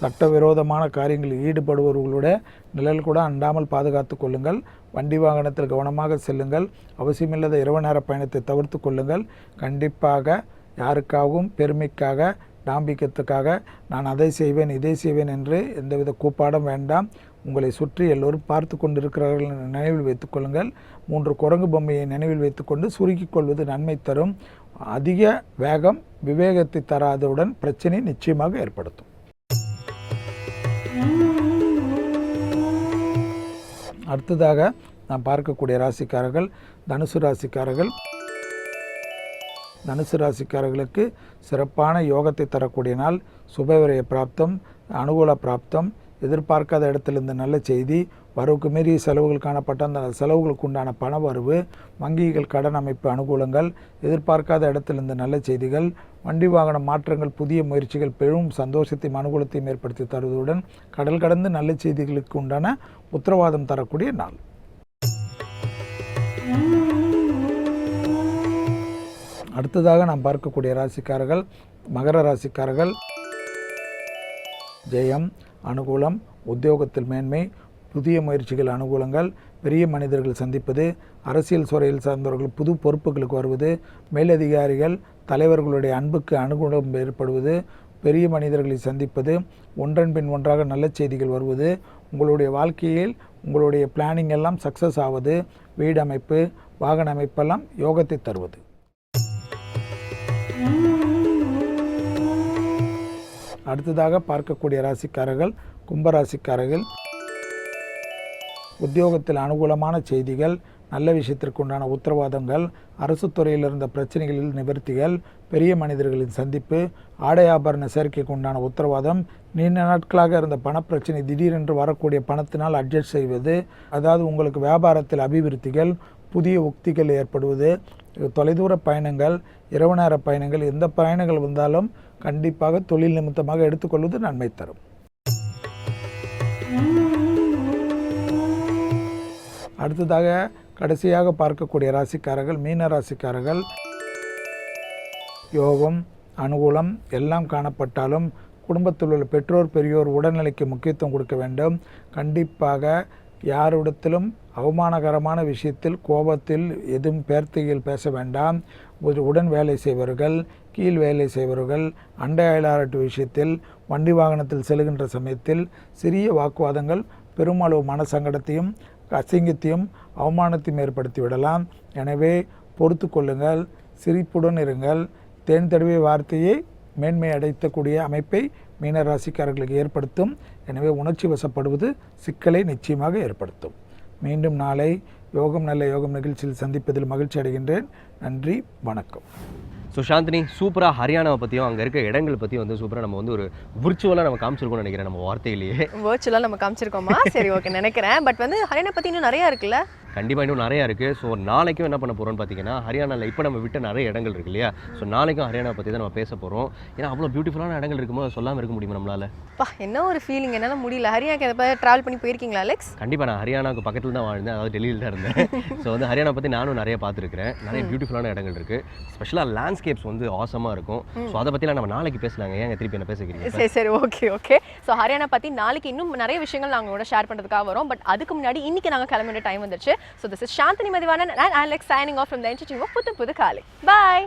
சட்டவிரோதமான காரியங்களில் ஈடுபடுபவர்களுடைய நிழல் கூட அண்டாமல் பாதுகாத்து கொள்ளுங்கள். வண்டி வாகனத்தில் கவனமாக செல்லுங்கள். அவசியமில்லாத இரவு நேர பயணத்தை தவிர்த்து கொள்ளுங்கள். கண்டிப்பாக யாருக்காகவும் பெருமைக்காக டாம்பிக்கத்துக்காக நான் அதை செய்வேன் இதை செய்வேன் என்று எந்தவித கூப்பாடும் வேண்டாம். உங்களை சுற்றி எல்லோரும் பார்த்து கொண்டிருக்கிறார்கள் நினைவில் வைத்துக் கொள்ளுங்கள். 3 குரங்கு பொம்மையை நினைவில் வைத்துக்கொண்டு சுருக்கிக் கொள்வது நன்மை தரும். அதிக வேகம் விவேகத்தை தராதவுடன் பிரச்சனை நிச்சயமாக ஏற்படுத்தும். அடுத்ததாக நாம் பார்க்கக்கூடிய ராசிக்காரர்கள் தனுசு ராசிக்காரர்கள். தனுசு ராசிக்காரர்களுக்கு சிறப்பான யோகத்தை தரக்கூடிய நாள். சுபவிரய பிராப்தம், அனுகூல பிராப்தம், எதிர்பார்க்காத இடத்திலிருந்து நல்ல செய்தி, வரவுக்கு மீறிய செலவுகள் காணப்பட்ட அந்த செலவுகளுக்கு உண்டான பண வரவு, வங்கிகள் கடன் அமைப்பு அனுகூலங்கள், எதிர்பார்க்காத இடத்திலிருந்து நல்ல செய்திகள், வண்டி வாகன மாற்றங்கள், புதிய முயற்சிகள் பெரும் சந்தோஷத்தையும் அனுகூலத்தையும் ஏற்படுத்தி தருவதுடன் கடல் கடந்து நல்ல செய்திகளுக்கு உண்டான உத்தரவாதம் தரக்கூடிய நாள். அடுத்ததாக நாம் பார்க்கக்கூடிய ராசிக்காரர்கள் மகர ராசிக்காரர்கள். ஜெயம், அனுகூலம், உத்தியோகத்தில் மேன்மை, புதிய முயற்சிகள் அனுகூலங்கள், பெரிய மனிதர்கள் சந்திப்பது, அரசியல் துறையில் சார்ந்தவர்கள் புது பொறுப்புகளுக்கு வருவது, மேலதிகாரிகள் தலைவர்களுடைய அன்புக்கு அனுகூலம் ஏற்படுவது, பெரிய மனிதர்களை சந்திப்பது, ஒன்றன் பின் ஒன்றாக நல்ல செய்திகள் வருவது, உங்களுடைய வாழ்க்கையில் உங்களுடைய பிளானிங் எல்லாம் சக்ஸஸ் ஆவது, வீடு அமைப்பு வாகன அமைப்பெல்லாம் யோகத்தை தருவது. அடுத்ததாக பார்க்கக்கூடிய ராசிக்காரர்கள் கும்பராசிக்காரர்கள். உத்தியோகத்தில் அனுகூலமான செய்திகள், நல்ல விஷயத்திற்குண்டான உத்தரவாதங்கள், அரசு துறையில் இருந்த பிரச்சனைகளில் நிவர்த்திகள், பெரிய மனிதர்களின் சந்திப்பு, ஆடை ஆபரண சேர்க்கைக்கு உண்டான உத்தரவாதம், நீண்ட நாட்களாக இருந்த பணப்பிரச்சனை திடீரென்று வரக்கூடிய பணத்தினால் அட்ஜஸ்ட் செய்வது, அதாவது உங்களுக்கு வியாபாரத்தில் அபிவிருத்திகள், புதிய உக்திகள் ஏற்படுவது, தொலைதூர பயணங்கள், இரவு நேர பயணங்கள், எந்த பயணங்கள் வந்தாலும் கண்டிப்பாக தொழில் நிமித்தமாக எடுத்துக்கொள்வது நன்மை தரும். அடுத்ததாக கடைசியாக பார்க்கக்கூடிய ராசிக்காரர்கள் மீன ராசிக்காரர்கள். யோகம், அனுகூலம் எல்லாம் காணப்பட்டாலும் குடும்பத்தில் உள்ள பெற்றோர் பெரியோர் உடல்நிலைக்கு முக்கியத்துவம் கொடுக்க வேண்டும். கண்டிப்பாக யாரிடத்திலும் அவமானகரமான விஷயத்தில் கோபத்தில் எதுவும் பேர்த்தையில் பேச வேண்டாம். உடன் வேலை செய்வர்கள், கீழ் வேலை செய்வர்கள், அண்டை அயலாரட்டு விஷயத்தில், வண்டி வாகனத்தில் செல்கின்ற சமயத்தில் சிறிய வாக்குவாதங்கள் பெருமளவு மன சங்கடத்தையும் அசிங்கத்தையும் அவமானத்தையும் ஏற்படுத்தி விடலாம். எனவே பொறுத்து கொள்ளுங்கள், சிரிப்புடன் இருங்கள். தேன் தடவிய வார்த்தையை மேன்மை அடைத்தக்கூடிய அமைப்பை மீனராசிக்காரர்களுக்கு ஏற்படுத்தும். எனவே உணர்ச்சி வசப்படுவது சிக்கலை நிச்சயமாக ஏற்படுத்தும். மீண்டும் நாளை யோகம் நல்ல யோகம் நிகழ்ச்சியில் சந்திப்பதில் மகிழ்ச்சி அடைகின்றேன். நன்றி, வணக்கம். ஸோ சாந்தினி, சூப்பராக ஹரியானாவை பற்றியும் அங்கே இருக்க இடங்கள் பற்றியும் வந்து சூப்பராக நம்ம வந்து ஒரு விர்ச்சுவலாக நம்ம காமிச்சிருக்கோம்னு நினைக்கிறேன். நம்ம வார்த்தையிலேயே விர்ச்சுவலாக நம்ம காமிச்சிருக்கோமா? சரி, ஓகே நினைக்கிறேன். பட் வந்து ஹரியானா பற்றி இன்னும் நிறையா இருக்குல்ல? கண்டிப்பாக இன்னும் நிறையா இருக்குது. ஸோ நாளைக்கும் என்ன பண்ண போகிறோம்னு பார்த்தீங்கன்னா, ஹரியானாவில் இப்போ நம்ம விட்ட நிறைய இடங்கள் இருக்கு இல்லையா? ஸோ நாளைக்கும் ஹரியானா பற்றி தான் நம்ம பேச போகிறோம். ஏன்னா அவ்வளோ பியூட்டிஃபுல்லான இடங்கள் இருக்கும்போது சொல்லாமல் இருக்க முடியுமா நம்மளால்? என்ன ஒரு ஃபீலிங், என்னால் முடியல. ஹரியானாக்கு எப்போ ட்ராவல் பண்ணி போயிருக்கீங்களா அலெக்ஸ்? கண்டிப்பாக நான் ஹரியானாவுக்கு பக்கத்தில் தான் வாழ்ந்தேன், அதாவது டெல்லியில் தான் இருந்தேன். ஸோ வந்து ஹரியானா பற்றி நானும் நிறைய பார்த்துருக்கிறேன். நிறைய பியூட்டிஃபுல்லான இடங்கள் இருக்குது. ஸ்பெஷலாக லேண்ட்ஸ்கேப்ஸ் வந்து ஆசமாக இருக்கும். ஸோ அதை பற்றிலாம் நம்ம நாளைக்கு பேசலாங்க. ஏங்க திருப்பி என்ன பேசுகிறீங்க? சரி சரி, ஓகே ஓகே. ஸோ ஹரியானா பற்றி நாளைக்கு இன்னும் நிறைய விஷயங்கள் நாங்கள் கூட ஷேர் பண்ணுறதுக்காக வரோம். பட் அதுக்கு முன்னாடி இன்றைக்கி நாங்கள் கிளம்ப வேண்டிய டைம் வந்துருச்சு. So this is Chandini Mathivanan and Alex signing off from the entertainment of புத்தம் புது காலை. Bye.